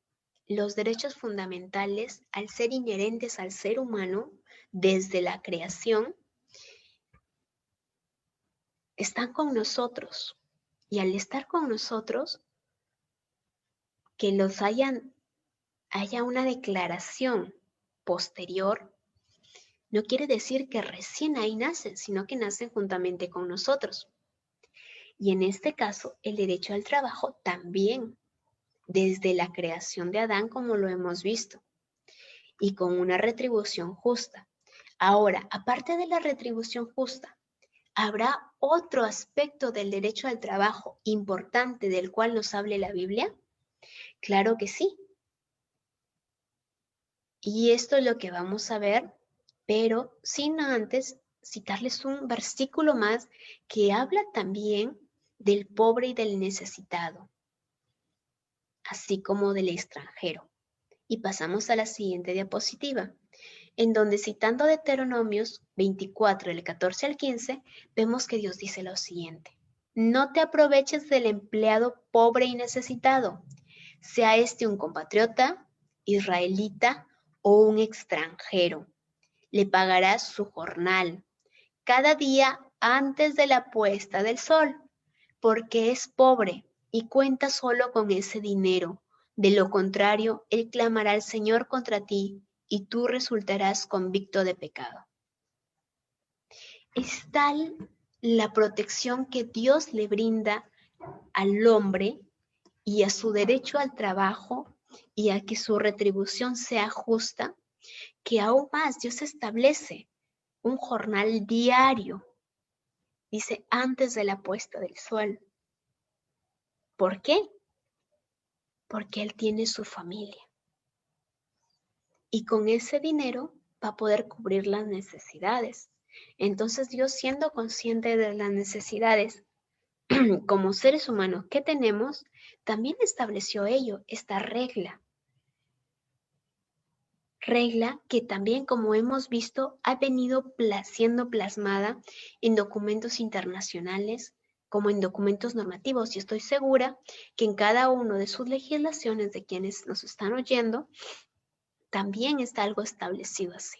los derechos fundamentales, al ser inherentes al ser humano desde la creación, están con nosotros. Y al estar con nosotros, que los haya una declaración posterior, no quiere decir que recién ahí nacen, sino que nacen juntamente con nosotros. Y en este caso, el derecho al trabajo también, desde la creación de Adán, como lo hemos visto, y con una retribución justa. Ahora, aparte de la retribución justa, ¿habrá otro aspecto del derecho al trabajo importante del cual nos hable la Biblia? Claro que sí. Y esto es lo que vamos a ver pero sin antes citarles un versículo más que habla también del pobre y del necesitado, así como del extranjero. Y pasamos a la siguiente diapositiva, en donde citando Deuteronomios 24, del 14 al 15, vemos que Dios dice lo siguiente: no te aproveches del empleado pobre y necesitado, sea este un compatriota, israelita o un extranjero. Le pagarás su jornal cada día antes de la puesta del sol, porque es pobre y cuenta solo con ese dinero. De lo contrario, él clamará al Señor contra ti y tú resultarás convicto de pecado. Es tal la protección que Dios le brinda al hombre y a su derecho al trabajo y a que su retribución sea justa, que aún más Dios establece un jornal diario, dice antes de la puesta del sol. ¿Por qué? Porque él tiene su familia. Y con ese dinero va a poder cubrir las necesidades. Entonces Dios, siendo consciente de las necesidades como seres humanos que tenemos, también estableció esta regla. Regla que también, como hemos visto, ha venido siendo plasmada en documentos internacionales como en documentos normativos. Y estoy segura que en cada una de sus legislaciones, de quienes nos están oyendo, también está algo establecido así.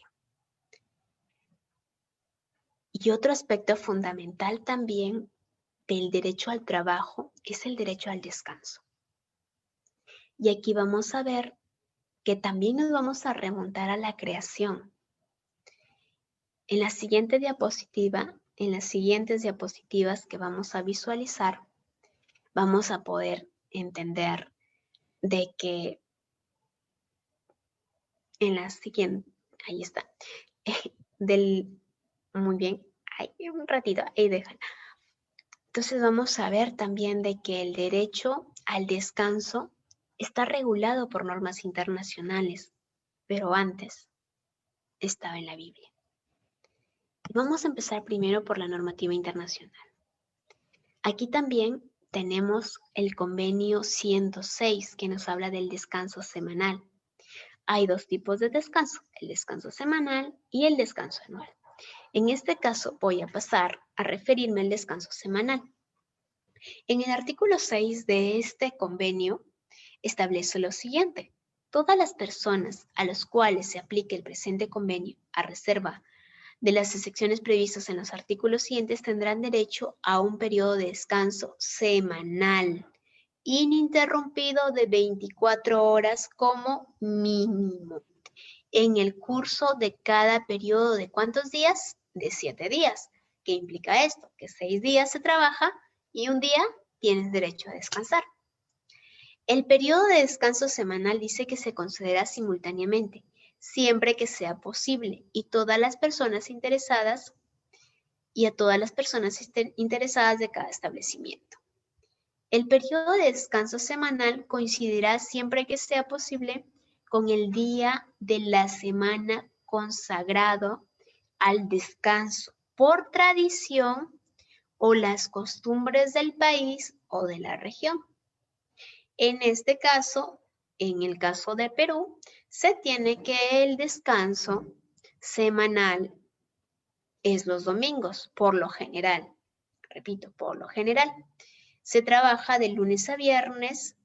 Y otro aspecto fundamental también del derecho al trabajo es el derecho al descanso. Y aquí vamos a ver que también nos vamos a remontar a la creación. En la siguiente diapositiva, en las siguientes diapositivas que vamos a visualizar, vamos a poder entender de que en la siguiente, ahí está, muy bien, ahí un ratito, ahí déjala. Entonces vamos a ver también de que el derecho al descanso está regulado por normas internacionales, pero antes estaba en la Biblia. Vamos a empezar primero por la normativa internacional. Aquí también tenemos el convenio 106 que nos habla del descanso semanal. Hay dos tipos de descanso, el descanso semanal y el descanso anual. En este caso voy a pasar a referirme al descanso semanal. En el artículo 6 de este convenio establece lo siguiente: todas las personas a las cuales se aplique el presente convenio, a reserva de las excepciones previstas en los artículos siguientes, tendrán derecho a un periodo de descanso semanal ininterrumpido de 24 horas como mínimo en el curso de cada periodo de ¿cuántos días? De 7 días. ¿Qué implica esto? Que 6 días se trabaja y un día tienes derecho a descansar. El periodo de descanso semanal dice que se concederá simultáneamente, siempre que sea posible, y todas las personas interesadas y a todas las personas interesadas de cada establecimiento. El periodo de descanso semanal coincidirá siempre que sea posible con el día de la semana consagrado al descanso por tradición o las costumbres del país o de la región. En este caso, en el caso de Perú, se tiene que el descanso semanal es los domingos, por lo general. Repito, por lo general. Se trabaja de lunes a viernes,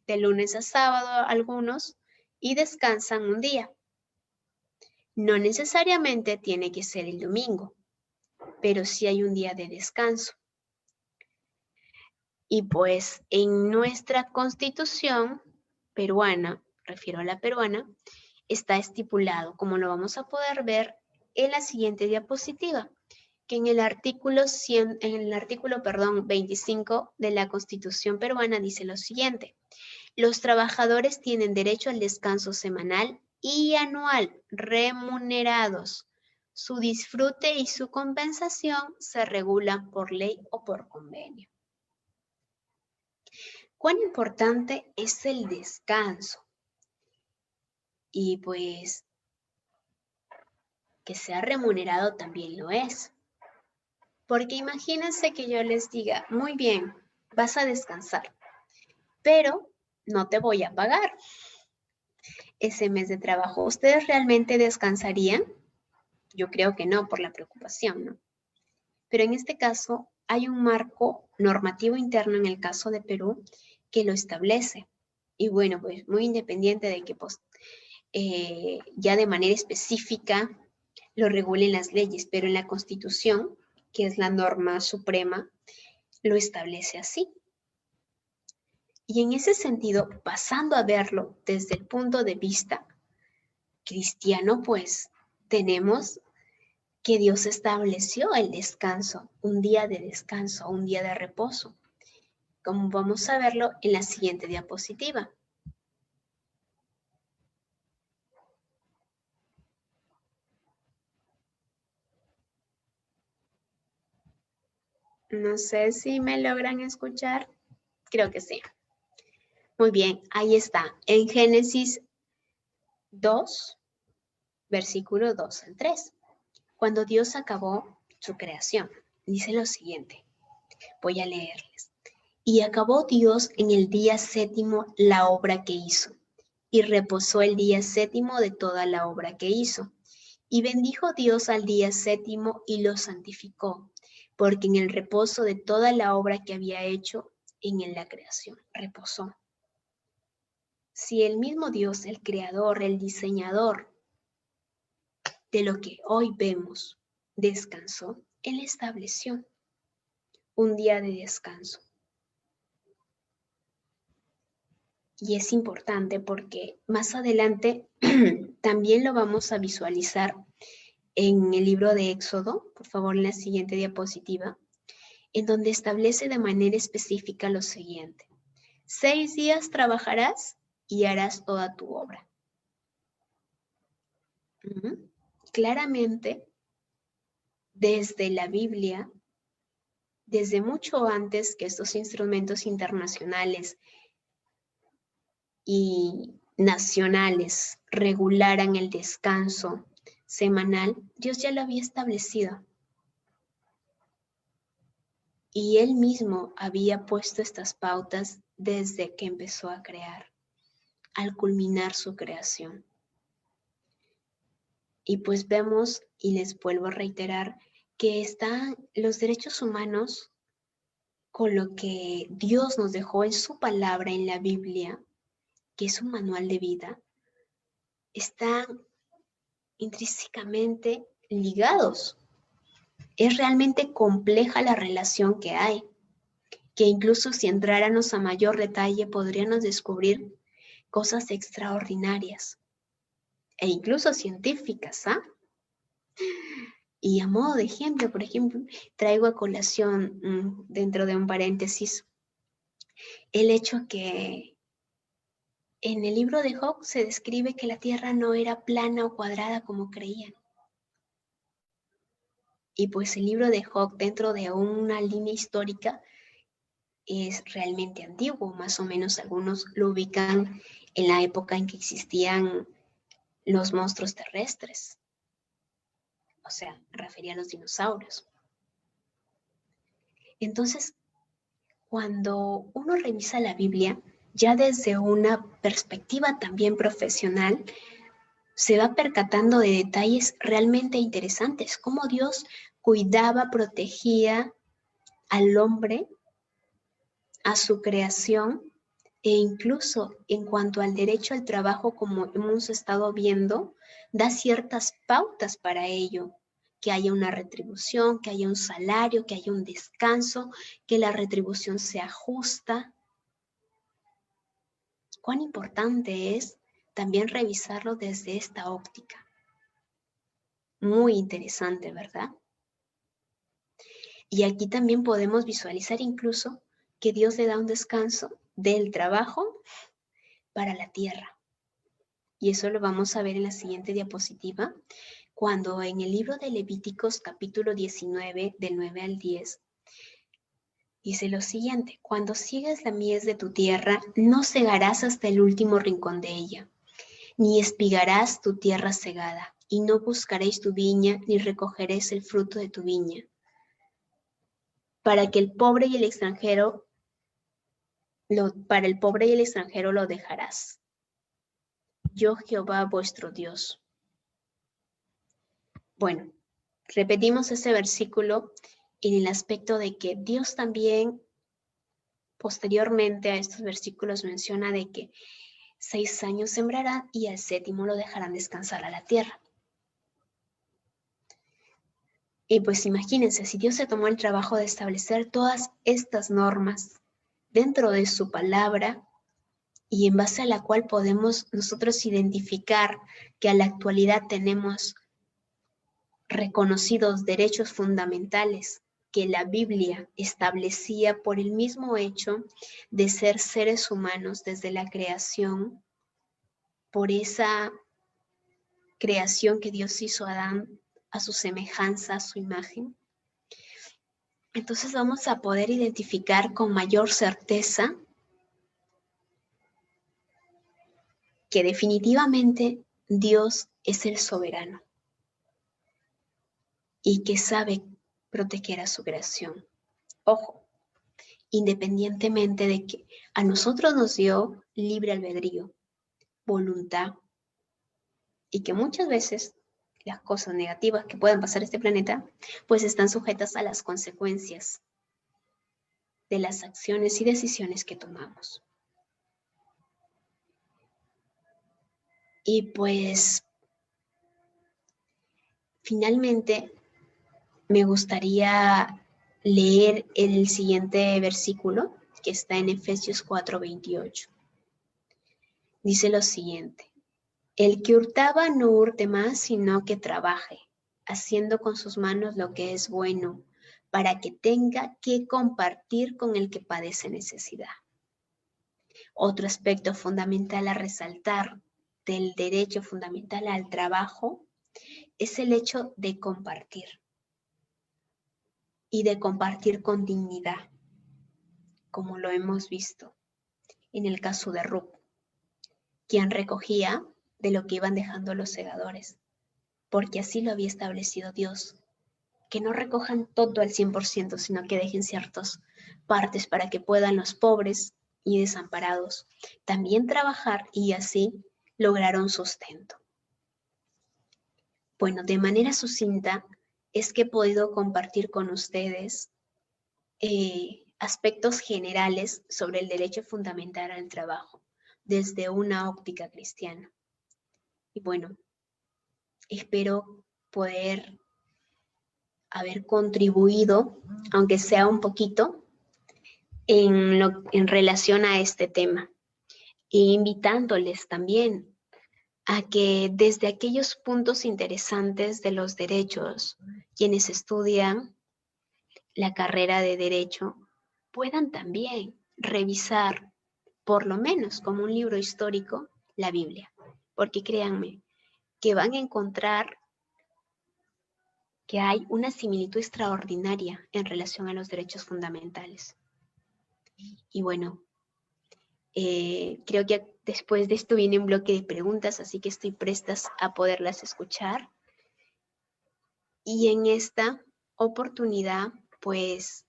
de lunes a sábado algunos, y descansan un día. No necesariamente tiene que ser el domingo, pero sí hay un día de descanso. Y pues en nuestra Constitución peruana, refiero a la peruana, está estipulado, como lo vamos a poder ver en la siguiente diapositiva, que en el artículo 25 de la Constitución peruana dice lo siguiente: los trabajadores tienen derecho al descanso semanal y anual remunerados. Su disfrute y su compensación se regulan por ley o por convenio. ¿Cuán importante es el descanso? Y pues que sea remunerado también lo es. Porque imagínense que yo les diga, muy bien, vas a descansar, pero no te voy a pagar ese mes de trabajo. ¿Ustedes realmente descansarían? Yo creo que no, por la preocupación, ¿no? Pero en este caso hay un marco normativo interno en el caso de Perú que lo establece. Y bueno, pues muy independiente de que pues, ya de manera específica lo regulen las leyes, pero en la Constitución, que es la norma suprema, lo establece así. Y en ese sentido, pasando a verlo desde el punto de vista cristiano, pues tenemos que Dios estableció el descanso, un día de descanso, un día de reposo, como vamos a verlo en la siguiente diapositiva. No sé si me logran escuchar. Creo que sí. Muy bien, ahí está. En Génesis 2, versículo 2 al 3. Cuando Dios acabó su creación, dice lo siguiente. Voy a leerles. Y acabó Dios en el día séptimo la obra que hizo, y reposó el día séptimo de toda la obra que hizo. Y bendijo Dios al día séptimo y lo santificó, porque en el reposo de toda la obra que había hecho en la creación, reposó. Si el mismo Dios, el creador, el diseñador de lo que hoy vemos, descansó, Él estableció un día de descanso. Y es importante porque más adelante también lo vamos a visualizar en el libro de Éxodo, por favor en la siguiente diapositiva, en donde establece de manera específica lo siguiente. 6 días trabajarás y harás toda tu obra. Claramente, desde la Biblia, desde mucho antes que estos instrumentos internacionales y nacionales regularan el descanso semanal, Dios ya lo había establecido. Y Él mismo había puesto estas pautas desde que empezó a crear, al culminar su creación. Y pues vemos, y les vuelvo a reiterar, que están los derechos humanos con lo que Dios nos dejó en su palabra en la Biblia, que es un manual de vida, están intrínsecamente ligados. Es realmente compleja la relación que hay, que incluso si entráramos a mayor detalle podríamos descubrir cosas extraordinarias e incluso científicas, ¿ah? Y a modo de ejemplo, por ejemplo, traigo a colación dentro de un paréntesis el hecho que en el libro de Job se describe que la tierra no era plana o cuadrada como creían. Y pues el libro de Job dentro de una línea histórica es realmente antiguo, más o menos algunos lo ubican en la época en que existían los monstruos terrestres. O sea, me refería a los dinosaurios. Entonces, cuando uno revisa la Biblia, ya desde una perspectiva también profesional, se va percatando de detalles realmente interesantes, cómo Dios cuidaba, protegía al hombre, a su creación, e incluso en cuanto al derecho al trabajo, como hemos estado viendo, da ciertas pautas para ello, que haya una retribución, que haya un salario, que haya un descanso, que la retribución sea justa. Cuán importante es también revisarlo desde esta óptica. Muy interesante, ¿verdad? Y aquí también podemos visualizar incluso que Dios le da un descanso del trabajo para la tierra. Y eso lo vamos a ver en la siguiente diapositiva, cuando en el libro de Levíticos capítulo 19, del 9 al 10, dice lo siguiente: cuando siegues la mies de tu tierra, no segarás hasta el último rincón de ella, ni espigarás tu tierra segada, y no buscaréis tu viña, ni recogeréis el fruto de tu viña, para el pobre y el extranjero lo dejarás. Yo Jehová vuestro Dios. Bueno, repetimos ese versículo en el aspecto de que Dios también, posteriormente a estos versículos, menciona de que 6 años sembrarán y al 7º lo dejarán descansar a la tierra. Y pues imagínense, si Dios se tomó el trabajo de establecer todas estas normas dentro de su palabra, y en base a la cual podemos nosotros identificar que a la actualidad tenemos reconocidos derechos fundamentales que la Biblia establecía por el mismo hecho de ser seres humanos desde la creación, por esa creación que Dios hizo a Adán a su semejanza, a su imagen. Entonces vamos a poder identificar con mayor certeza que definitivamente Dios es el soberano y que sabe proteger a su creación. Ojo, independientemente de que a nosotros nos dio libre albedrío, voluntad, y que muchas veces las cosas negativas que puedan pasar a este planeta, pues están sujetas a las consecuencias de las acciones y decisiones que tomamos. Y pues, finalmente, me gustaría leer el siguiente versículo, que está en Efesios 4:28. Dice lo siguiente: el que hurtaba no hurte más, sino que trabaje, haciendo con sus manos lo que es bueno, para que tenga que compartir con el que padece necesidad. Otro aspecto fundamental a resaltar del derecho fundamental al trabajo es el hecho de compartir, y de compartir con dignidad, como lo hemos visto en el caso de Ruth, quien recogía de lo que iban dejando los segadores, porque así lo había establecido Dios, que no recojan todo al 100%, sino que dejen ciertas partes para que puedan los pobres y desamparados también trabajar y así lograr un sustento. Bueno, de manera sucinta es que he podido compartir con ustedes aspectos generales sobre el derecho fundamental al trabajo desde una óptica cristiana. Y bueno, espero poder haber contribuido, aunque sea un poquito, en relación a este tema, e invitándoles también a que desde aquellos puntos interesantes de los derechos, quienes estudian la carrera de derecho puedan también revisar, por lo menos como un libro histórico, la Biblia, porque créanme que van a encontrar que hay una similitud extraordinaria en relación a los derechos fundamentales. Y bueno, creo que después de esto viene un bloque de preguntas, así que estoy prestas a poderlas escuchar. Y en esta oportunidad, pues,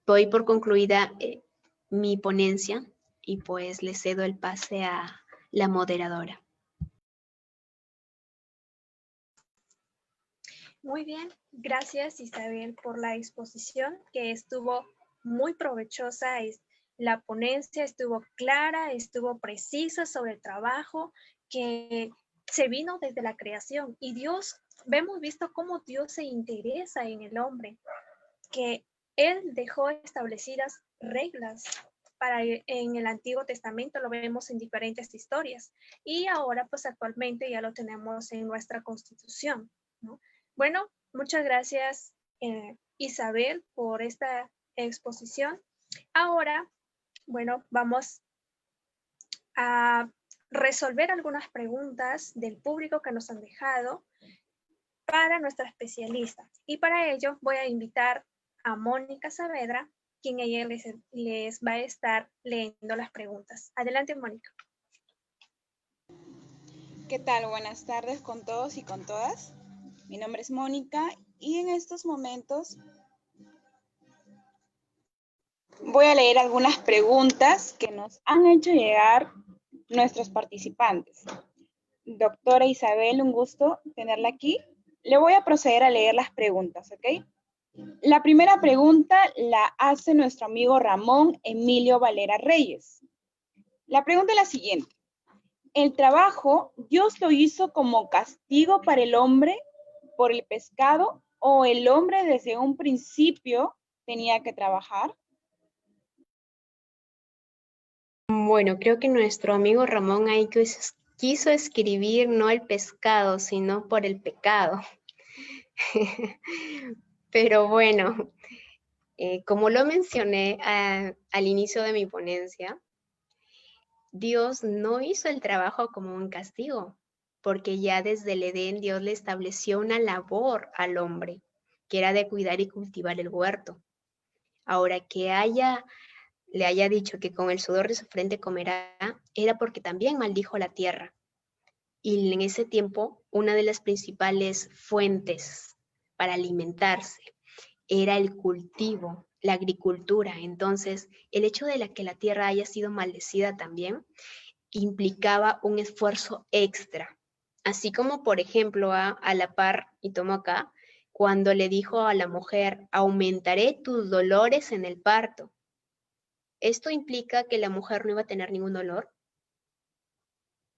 doy por concluida mi ponencia y pues le cedo el pase a la moderadora. Muy bien, gracias Isabel por la exposición que estuvo muy provechosa. La ponencia estuvo clara, estuvo precisa sobre el trabajo que se vino desde la creación y Dios, hemos visto cómo Dios se interesa en el hombre, que Él dejó establecidas reglas en el Antiguo Testamento, lo vemos en diferentes historias y ahora pues actualmente ya lo tenemos en nuestra Constitución, ¿no? Bueno, muchas gracias Isabel por esta exposición. Ahora, bueno, vamos a resolver algunas preguntas del público que nos han dejado para nuestra especialista. Y para ello voy a invitar a Mónica Saavedra, quien ella les va a estar leyendo las preguntas. Adelante, Mónica. ¿Qué tal? Buenas tardes con todos y con todas. Mi nombre es Mónica y en estos momentos voy a leer algunas preguntas que nos han hecho llegar nuestros participantes. Doctora Isabel, un gusto tenerla aquí. Le voy a proceder a leer las preguntas, ¿ok? La primera pregunta la hace nuestro amigo Ramón Emilio Valera Reyes. La pregunta es la siguiente. ¿El trabajo Dios lo hizo como castigo para el hombre por el pecado o el hombre desde un principio tenía que trabajar? Bueno, creo que nuestro amigo Ramón ahí quiso escribir no el pescado, sino por el pecado. Pero bueno, como lo mencioné al inicio de mi ponencia, Dios no hizo el trabajo como un castigo, porque ya desde el Edén Dios le estableció una labor al hombre, que era de cuidar y cultivar el huerto. Ahora que le haya dicho que con el sudor de su frente comerá, era porque también maldijo la tierra. Y en ese tiempo, una de las principales fuentes para alimentarse era el cultivo, la agricultura. Entonces, el hecho de que la tierra haya sido maldecida también implicaba un esfuerzo extra. Así como, por ejemplo, a la par, y tomo acá, cuando le dijo a la mujer, aumentaré tus dolores en el parto. ¿Esto implica que la mujer no iba a tener ningún dolor?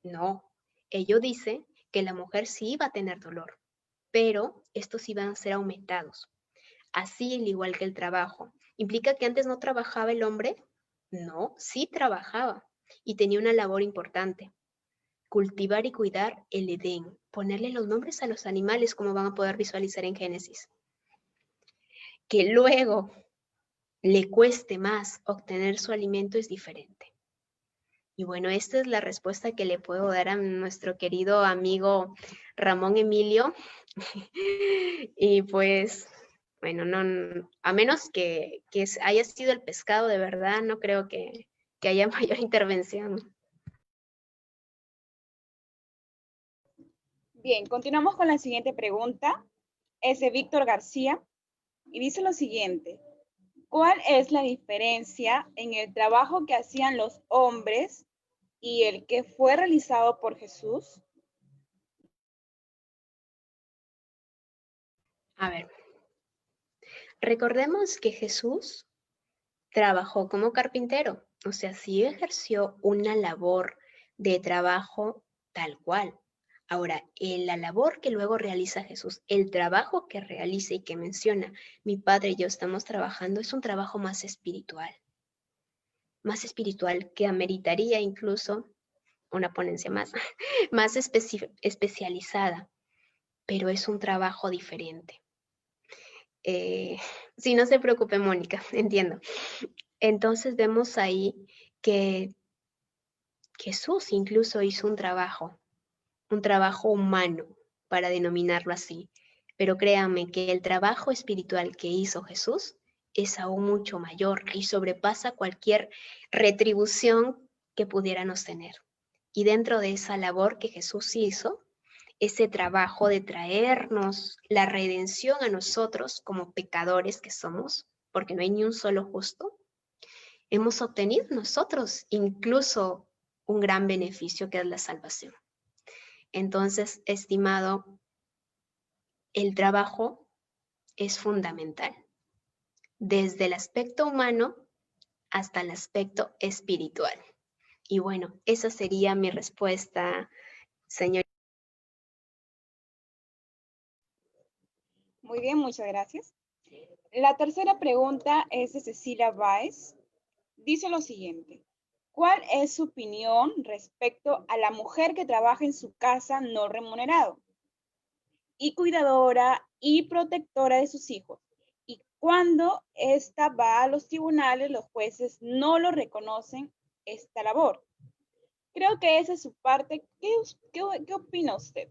No. Ello dice que la mujer sí iba a tener dolor, pero estos iban a ser aumentados. Así, al igual que el trabajo. ¿Implica que antes no trabajaba el hombre? No, sí trabajaba y tenía una labor importante. Cultivar y cuidar el Edén, ponerle los nombres a los animales como van a poder visualizar en Génesis. Que luego le cueste más obtener su alimento es diferente. Y bueno, esta es la respuesta que le puedo dar a nuestro querido amigo Ramón Emilio. Y pues, bueno, no, a menos que haya sido el pescado de verdad, no creo que haya mayor intervención. Bien, continuamos con la siguiente pregunta. Es de Víctor García y dice lo siguiente. ¿Cuál es la diferencia en el trabajo que hacían los hombres y el que fue realizado por Jesús? A ver, recordemos que Jesús trabajó como carpintero, o sea, sí ejerció una labor de trabajo tal cual. Ahora, en la labor que luego realiza Jesús, el trabajo que realiza y que menciona mi padre y yo estamos trabajando, es un trabajo más espiritual que ameritaría incluso una ponencia más, más especializada, pero es un trabajo diferente. Sí, no se preocupe, Mónica, entiendo. Entonces vemos ahí que Jesús incluso hizo un trabajo humano, para denominarlo así. Pero créanme que el trabajo espiritual que hizo Jesús es aún mucho mayor y sobrepasa cualquier retribución que pudiéramos tener. Y dentro de esa labor que Jesús hizo, ese trabajo de traernos la redención a nosotros como pecadores que somos, porque no hay ni un solo justo, hemos obtenido nosotros incluso un gran beneficio que es la salvación. Entonces, estimado, el trabajo es fundamental, desde el aspecto humano hasta el aspecto espiritual. Y bueno, esa sería mi respuesta, señor. Muy bien, muchas gracias. La tercera pregunta es de Cecilia Weiss. Dice lo siguiente. ¿Cuál es su opinión respecto a la mujer que trabaja en su casa no remunerado y cuidadora y protectora de sus hijos? Y cuando ésta va a los tribunales, los jueces no lo reconocen esta labor. Creo que esa es su parte. ¿Qué opina usted?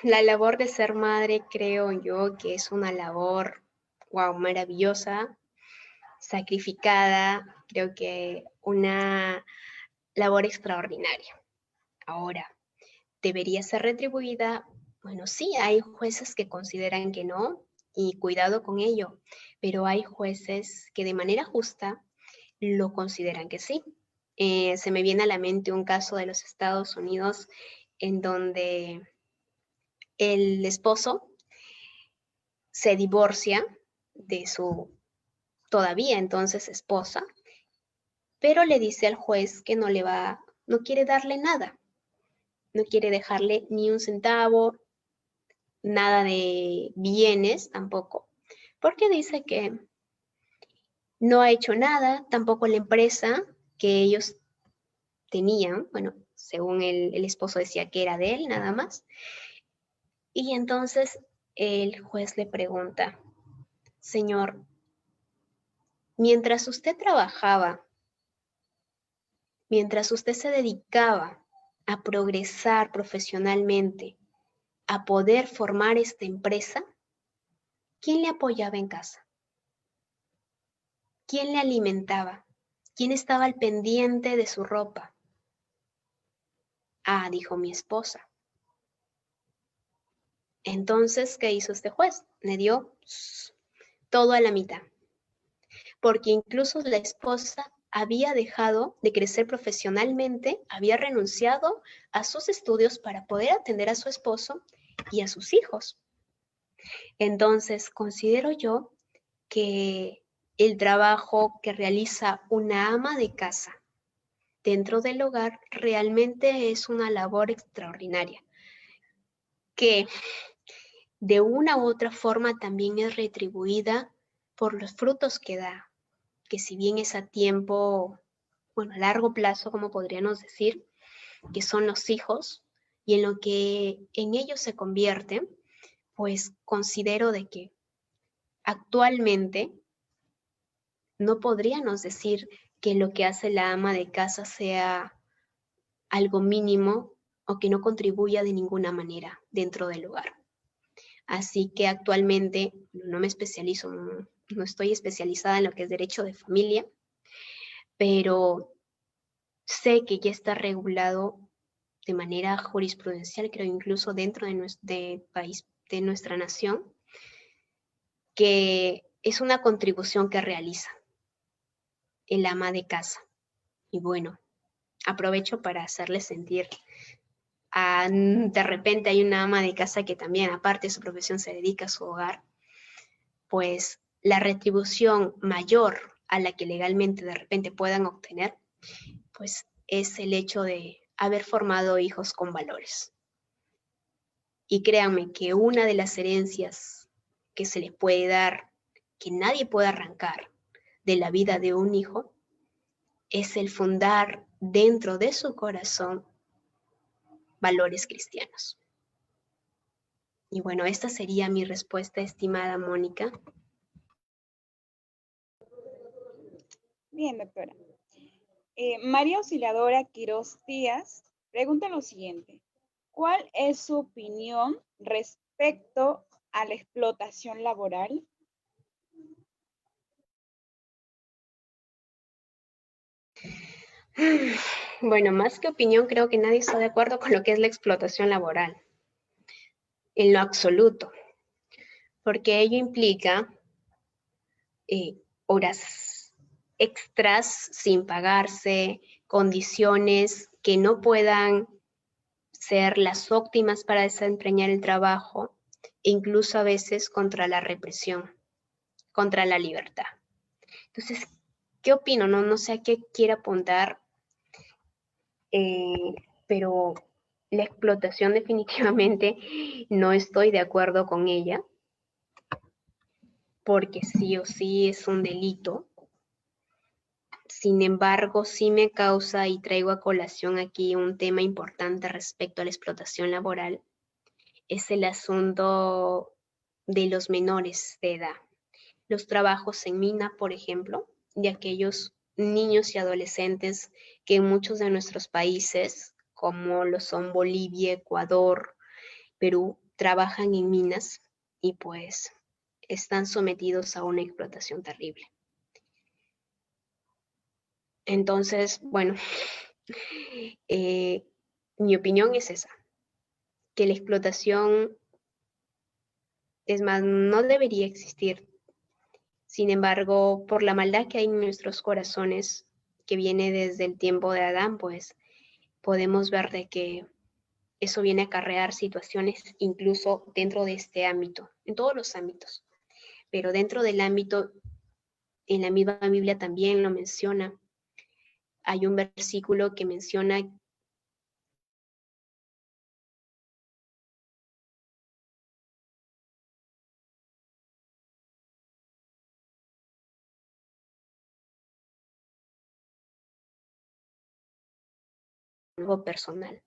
La labor de ser madre creo yo que es una labor, wow, maravillosa, sacrificada, creo que labor extraordinaria. Ahora, ¿debería ser retribuida? Bueno, sí, hay jueces que consideran que no, y cuidado con ello, pero hay jueces que de manera justa lo consideran que sí. Se me viene a la mente un caso de los Estados Unidos en donde el esposo se divorcia de su todavía entonces esposa, pero le dice al juez que no quiere darle nada, no quiere dejarle ni un centavo, nada de bienes tampoco, porque dice que no ha hecho nada, tampoco la empresa que ellos tenían, bueno, según el esposo decía que era de él nada más, y entonces el juez le pregunta, señor, mientras usted trabajaba, mientras usted se dedicaba a progresar profesionalmente, a poder formar esta empresa, ¿quién le apoyaba en casa? ¿Quién le alimentaba? ¿Quién estaba al pendiente de su ropa? Ah, dijo mi esposa. Entonces, ¿qué hizo este juez? Le dio todo a la mitad, porque incluso la esposa había dejado de crecer profesionalmente, había renunciado a sus estudios para poder atender a su esposo y a sus hijos. Entonces, considero yo que el trabajo que realiza una ama de casa dentro del hogar realmente es una labor extraordinaria, que de una u otra forma también es retribuida por los frutos que da, que si bien es a tiempo, bueno, a largo plazo, como podríamos decir, que son los hijos, y en lo que en ellos se convierte, pues considero de que actualmente no podríamos decir que lo que hace la ama de casa sea algo mínimo o que no contribuya de ninguna manera dentro del hogar. Así que actualmente no me especializo, no estoy especializada en lo que es derecho de familia, pero sé que ya está regulado de manera jurisprudencial, creo incluso dentro de país, de nuestra nación, que es una contribución que realiza el ama de casa. Y bueno, aprovecho para hacerles sentir, de repente hay una ama de casa que también, aparte de su profesión, se dedica a su hogar, pues la retribución mayor a la que legalmente de repente puedan obtener, pues es el hecho de haber formado hijos con valores. Y créanme que una de las herencias que se les puede dar, que nadie puede arrancar de la vida de un hijo, es el fundar dentro de su corazón valores cristianos. Y bueno, esta sería mi respuesta, estimada Mónica. Bien, doctora. María Auxiliadora Quiroz Díaz pregunta lo siguiente. ¿Cuál es su opinión respecto a la explotación laboral? Bueno, más que opinión, creo que nadie está de acuerdo con lo que es la explotación laboral, en lo absoluto, porque ello implica horas extras sin pagarse, condiciones que no puedan ser las óptimas para desempeñar el trabajo, incluso a veces contra la represión, contra la libertad. Entonces, ¿qué opino? No sé a qué quiere apuntar, pero la explotación definitivamente no estoy de acuerdo con ella, porque sí o sí es un delito. Sin embargo, sí me causa y traigo a colación aquí un tema importante respecto a la explotación laboral, es el asunto de los menores de edad. Los trabajos en mina, por ejemplo, de aquellos niños y adolescentes que en muchos de nuestros países, como lo son Bolivia, Ecuador, Perú, trabajan en minas y pues están sometidos a una explotación terrible. Entonces, bueno, Mi opinión es esa, que la explotación, es más, no debería existir. Sin embargo, por la maldad que hay en nuestros corazones, que viene desde el tiempo de Adán, pues podemos ver de que eso viene a acarrear situaciones incluso dentro de este ámbito, en todos los ámbitos. Pero dentro del ámbito, en la misma Biblia también lo menciona. Hay un versículo que menciona algo personal,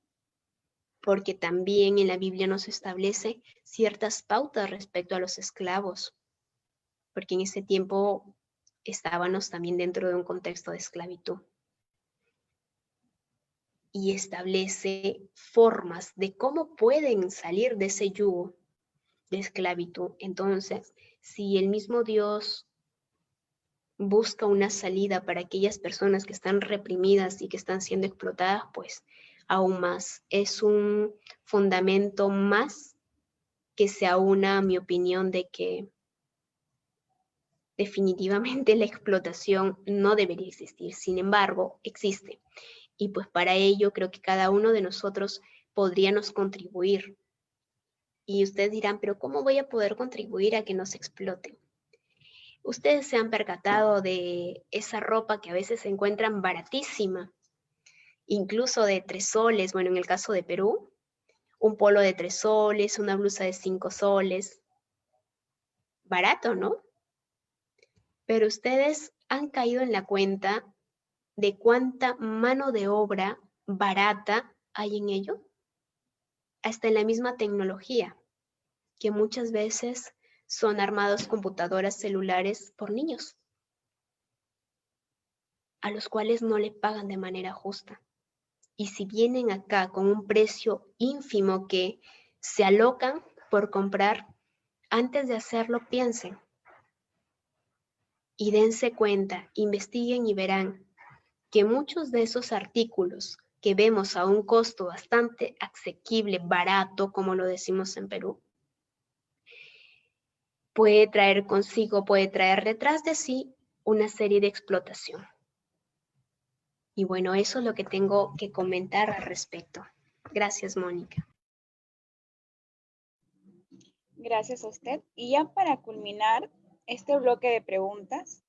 porque también en la Biblia nos establece ciertas pautas respecto a los esclavos, porque en ese tiempo estábamos también dentro de un contexto de esclavitud. Y establece formas de cómo pueden salir de ese yugo de esclavitud. Entonces, si el mismo Dios busca una salida para aquellas personas que están reprimidas y que están siendo explotadas, pues aún más. Es un fundamento más que se aúna a mi opinión de que definitivamente la explotación no debería existir. Sin embargo, existe. Y pues para ello creo que cada uno de nosotros podríamos contribuir. Y ustedes dirán, pero ¿cómo voy a poder contribuir a que no se exploten? Ustedes se han percatado de esa ropa que a veces se encuentran baratísima, incluso de 3 soles, bueno, en el caso de Perú, un polo de 3 soles, una blusa de 5 soles, barato, ¿no? Pero ustedes han caído en la cuenta de cuánta mano de obra barata hay en ello, hasta en la misma tecnología, que muchas veces son armados computadoras celulares por niños, a los cuales no le pagan de manera justa. Y si vienen acá con un precio ínfimo que se alocan por comprar, antes de hacerlo piensen y dense cuenta, investiguen y verán que muchos de esos artículos que vemos a un costo bastante asequible, barato, como lo decimos en Perú, puede traer detrás de sí una serie de explotación. Y bueno, eso es lo que tengo que comentar al respecto. Gracias, Mónica. Gracias a usted. Y ya para culminar este bloque de preguntas,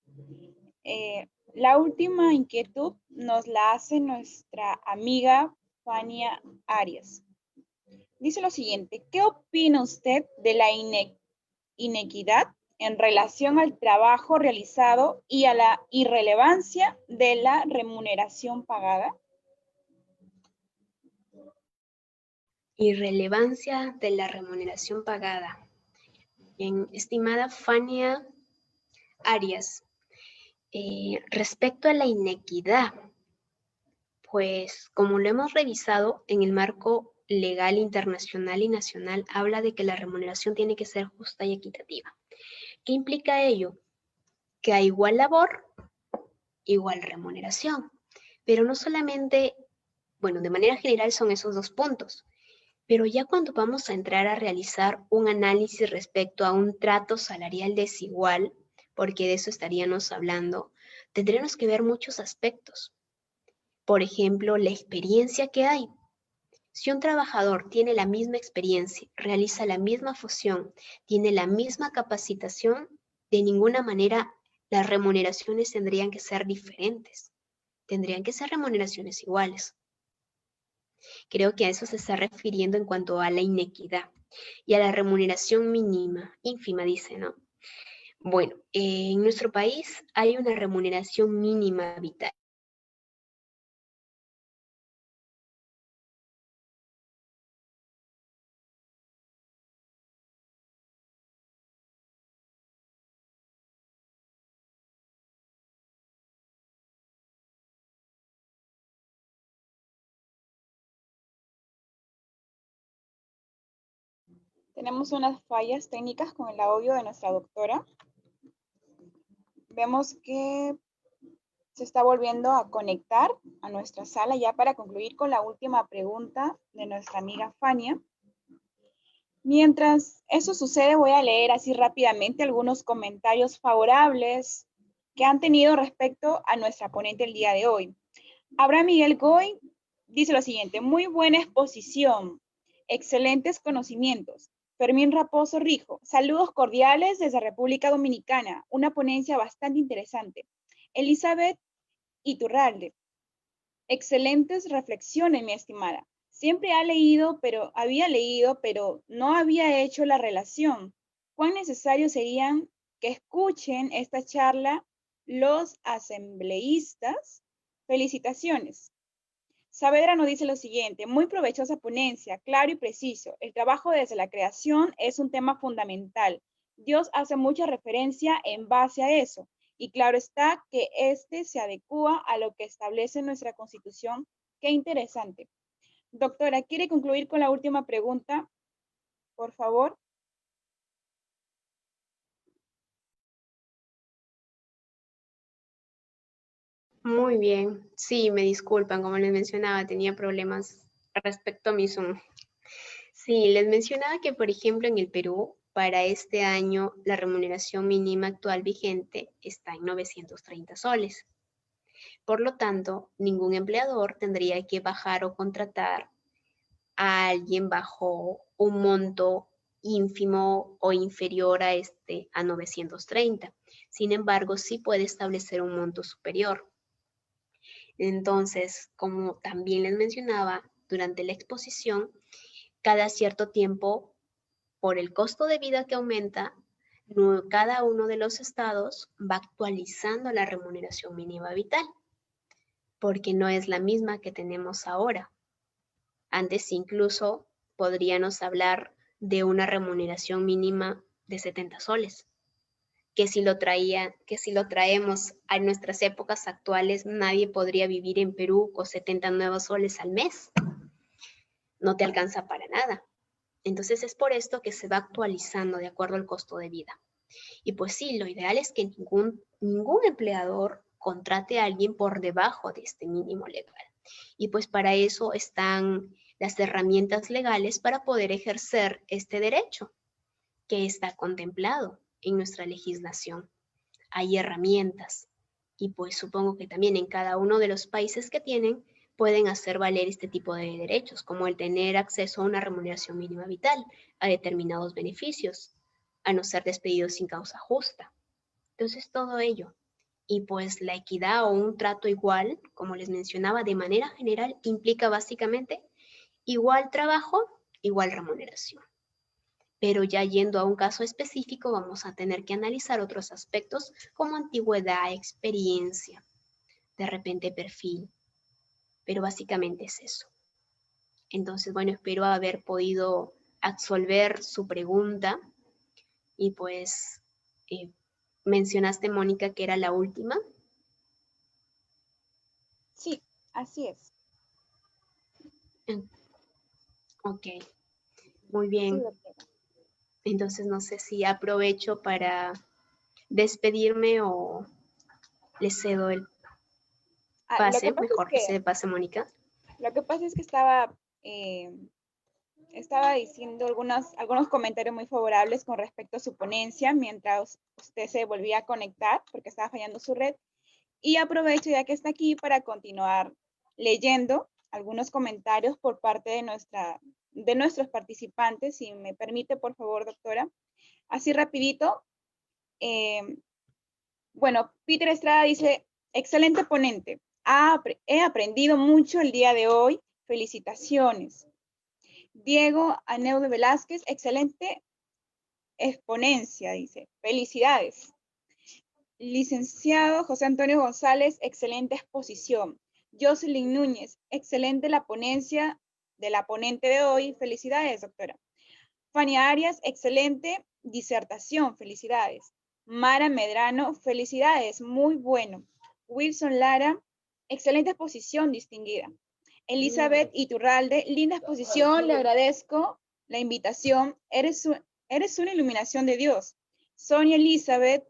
la última inquietud nos la hace nuestra amiga Fania Arias. Dice lo siguiente, ¿qué opina usted de la inequidad en relación al trabajo realizado y a la irrelevancia de la remuneración pagada? Irrelevancia de la remuneración pagada. Estimada Fania Arias, respecto a la inequidad, pues como lo hemos revisado en el marco legal internacional y nacional, habla de que la remuneración tiene que ser justa y equitativa. ¿Qué implica ello? Que a igual labor, igual remuneración. Pero no solamente, bueno, de manera general son esos 2 puntos. Pero ya cuando vamos a entrar a realizar un análisis respecto a un trato salarial desigual, porque de eso estaríamos hablando, tendremos que ver muchos aspectos. Por ejemplo, la experiencia que hay. Si un trabajador tiene la misma experiencia, realiza la misma función, tiene la misma capacitación, de ninguna manera las remuneraciones tendrían que ser diferentes. Tendrían que ser remuneraciones iguales. Creo que a eso se está refiriendo en cuanto a la inequidad y a la remuneración mínima, ínfima, dice, ¿no? Bueno, en nuestro país hay una remuneración mínima vital. Tenemos unas fallas técnicas con el audio de nuestra doctora. Vemos que se está volviendo a conectar a nuestra sala ya para concluir con la última pregunta de nuestra amiga Fania. Mientras eso sucede, voy a leer así rápidamente algunos comentarios favorables que han tenido respecto a nuestra ponente el día de hoy. Abraham Miguel Goy dice lo siguiente: muy buena exposición, excelentes conocimientos. Fermín Raposo Rijo, saludos cordiales desde República Dominicana, una ponencia bastante interesante. Elizabeth Iturralde, excelentes reflexiones, mi estimada. Siempre había leído, pero no había hecho la relación. ¿Cuán necesario serían que escuchen esta charla los asambleístas? Felicitaciones. Saavedra nos dice lo siguiente: muy provechosa ponencia, claro y preciso. El trabajo desde la creación es un tema fundamental. Dios hace mucha referencia en base a eso. Y claro está que este se adecúa a lo que establece nuestra Constitución. Qué interesante. Doctora, ¿quiere concluir con la última pregunta, por favor? Muy bien. Sí, me disculpan, como les mencionaba, tenía problemas respecto a mi Zoom. Sí, les mencionaba que, por ejemplo, en el Perú, para este año, la remuneración mínima actual vigente está en 930 soles. Por lo tanto, ningún empleador tendría que bajar o contratar a alguien bajo un monto ínfimo o inferior a 930. Sin embargo, sí puede establecer un monto superior. Entonces, como también les mencionaba durante la exposición, cada cierto tiempo, por el costo de vida que aumenta, cada uno de los estados va actualizando la remuneración mínima vital, porque no es la misma que tenemos ahora. Antes incluso podríamos hablar de una remuneración mínima de 70 soles, que si lo traemos a nuestras épocas actuales, nadie podría vivir en Perú con 70 nuevos soles al mes. No te alcanza para nada. Entonces es por esto que se va actualizando de acuerdo al costo de vida. Y pues sí, lo ideal es que ningún empleador contrate a alguien por debajo de este mínimo legal. Y pues para eso están las herramientas legales para poder ejercer este derecho que está contemplado en nuestra legislación. Hay herramientas y pues supongo que también en cada uno de los países que tienen pueden hacer valer este tipo de derechos, como el tener acceso a una remuneración mínima vital, a determinados beneficios, a no ser despedidos sin causa justa. Entonces todo ello. Y pues la equidad o un trato igual, como les mencionaba, de manera general implica básicamente igual trabajo, igual remuneración. Pero ya yendo a un caso específico, vamos a tener que analizar otros aspectos como antigüedad, experiencia, de repente perfil. Pero básicamente es eso. Entonces, bueno, espero haber podido absolver su pregunta. Y pues mencionaste, Mónica, que era la última. Sí, así es. Ok, muy bien. Sí, doctora. Entonces no sé si aprovecho para despedirme o le cedo el Lo que pase, pasa es mejor que se que, le pase a Mónica. estaba diciendo algunos comentarios muy favorables con respecto a su ponencia mientras usted se volvía a conectar porque estaba fallando su red. Y aprovecho ya que está aquí para continuar leyendo algunos comentarios por parte de nuestros participantes. Si me permite, por favor, doctora. Así rapidito. Bueno, Peter Estrada dice: excelente ponente. He aprendido mucho el día de hoy. Felicitaciones. Diego Aneu de Velázquez: excelente exponencia, dice. Felicidades. Licenciado José Antonio González: excelente exposición. Jocelyn Núñez: excelente la ponencia de la ponente de hoy. Felicidades, doctora. Fania Arias: excelente disertación. Felicidades. Mara Medrano: felicidades, muy bueno. Wilson Lara: excelente exposición, distinguida. Elizabeth Iturralde: linda exposición, le agradezco la invitación. Eres una iluminación de Dios. Sonia Elizabeth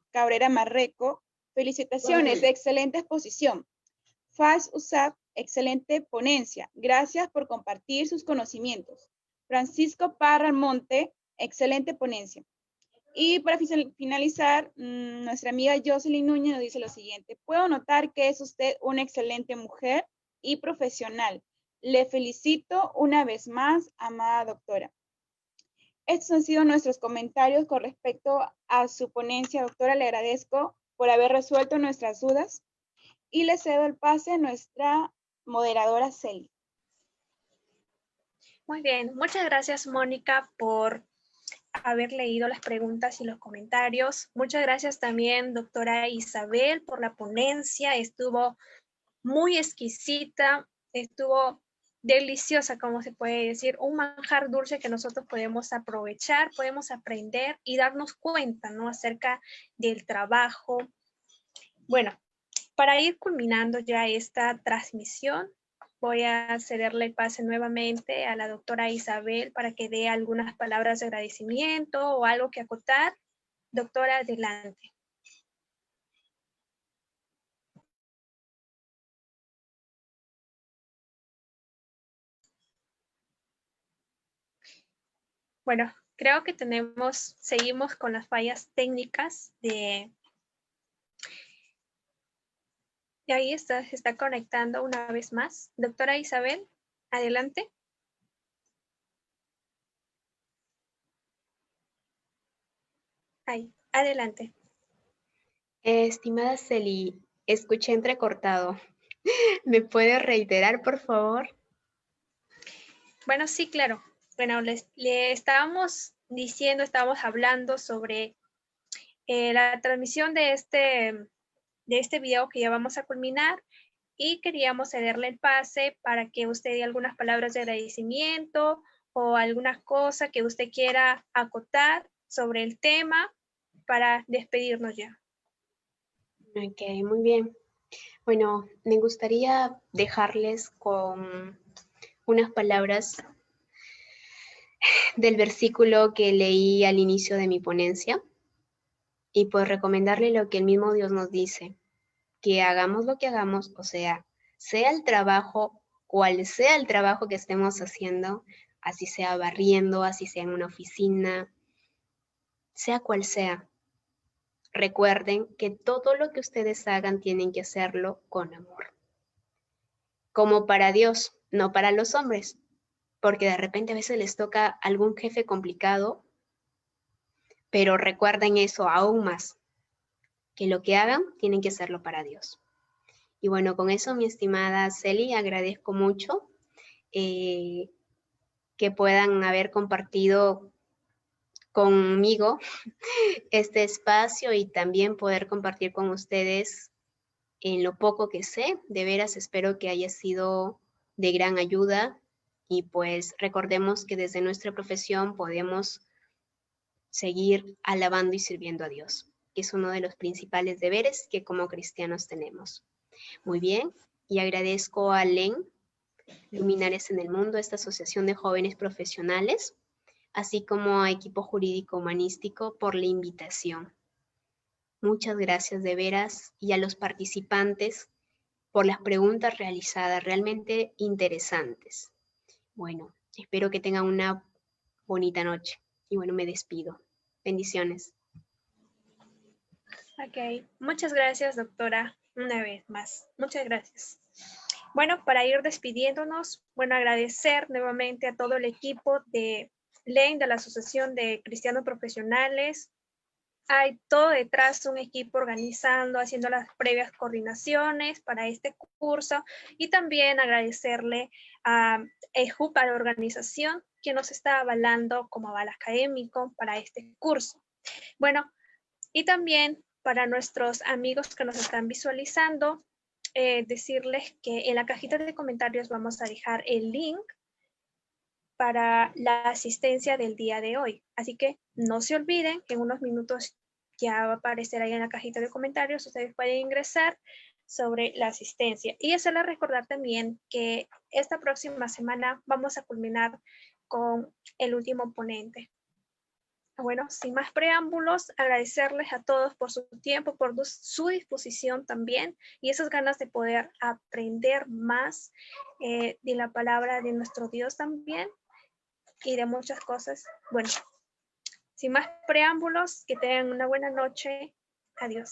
Cabrera Marreco: Felicitaciones, excelente exposición. Faz Usab, excelente ponencia. Gracias por compartir sus conocimientos. Francisco Parra Monte, excelente ponencia. Y para finalizar, nuestra amiga Jocelyn Núñez nos dice lo siguiente. Puedo notar que es usted una excelente mujer y profesional. Le felicito una vez más, amada doctora. Estos han sido nuestros comentarios con respecto a su ponencia, doctora. Le agradezco por haber resuelto nuestras dudas y le cedo el pase a nuestra moderadora Celi. Muy bien, muchas gracias Mónica por haber leído las preguntas y los comentarios. Muchas gracias también doctora Isabel por la ponencia, estuvo muy exquisita, estuvo deliciosa, como se puede decir, un manjar dulce que nosotros podemos aprovechar, podemos aprender y darnos cuenta, ¿no? Acerca del trabajo. Bueno, para ir culminando ya esta transmisión, voy a cederle el pase nuevamente a la doctora Isabel para que dé algunas palabras de agradecimiento o algo que acotar. Doctora, adelante. Bueno, creo que seguimos con las fallas técnicas de... Y ahí se está conectando una vez más. Doctora Isabel, adelante. Ahí, adelante. Estimada Celi, escuché entrecortado. ¿Me puede reiterar, por favor? Bueno, sí, claro. Bueno, le estábamos diciendo, estábamos hablando sobre la transmisión de este video que ya vamos a culminar y queríamos cederle el pase para que usted dé algunas palabras de agradecimiento o alguna cosa que usted quiera acotar sobre el tema para despedirnos ya. Ok, muy bien. Bueno, me gustaría dejarles con unas palabras del versículo que leí al inicio de mi ponencia y pues recomendarle lo que el mismo Dios nos dice, que hagamos lo que hagamos, o sea el trabajo, cual sea el trabajo que estemos haciendo, así sea barriendo, así sea en una oficina, sea cual sea. Recuerden que todo lo que ustedes hagan tienen que hacerlo con amor. Como para Dios, no para los hombres, porque de repente a veces les toca algún jefe complicado, pero recuerden eso aún más, que lo que hagan tienen que hacerlo para Dios. Y bueno, con eso, mi estimada Celi, agradezco mucho que puedan haber compartido conmigo este espacio y también poder compartir con ustedes en lo poco que sé. De veras espero que haya sido de gran ayuda y pues recordemos que desde nuestra profesión podemos seguir alabando y sirviendo a Dios, que es uno de los principales deberes que como cristianos tenemos. Muy bien, y agradezco a LEN, Luminares en el Mundo, esta asociación de jóvenes profesionales, así como a Equipo Jurídico Humanístico por la invitación. Muchas gracias de veras y a los participantes por las preguntas realizadas, realmente interesantes. Bueno, espero que tengan una bonita noche y bueno, me despido. Bendiciones. Ok, muchas gracias, doctora, una vez más. Muchas gracias. Bueno, para ir despidiéndonos, bueno, agradecer nuevamente a todo el equipo de LEN, de la Asociación de Cristianos Profesionales. Hay todo detrás, un equipo organizando, haciendo las previas coordinaciones para este curso y también agradecerle a EJUP, a la organización que nos está avalando como aval académico para este curso. Bueno, y también para nuestros amigos que nos están visualizando, decirles que en la cajita de comentarios vamos a dejar el link para la asistencia del día de hoy. Así que no se olviden que en unos minutos ya va a aparecer ahí en la cajita de comentarios. Ustedes pueden ingresar sobre la asistencia. Y hacerles recordar también que esta próxima semana vamos a culminar con el último ponente. Bueno, sin más preámbulos, agradecerles a todos por su tiempo, por su disposición también y esas ganas de poder aprender más de la palabra de nuestro Dios también y de muchas cosas. Bueno, sin más preámbulos, que tengan una buena noche. Adiós.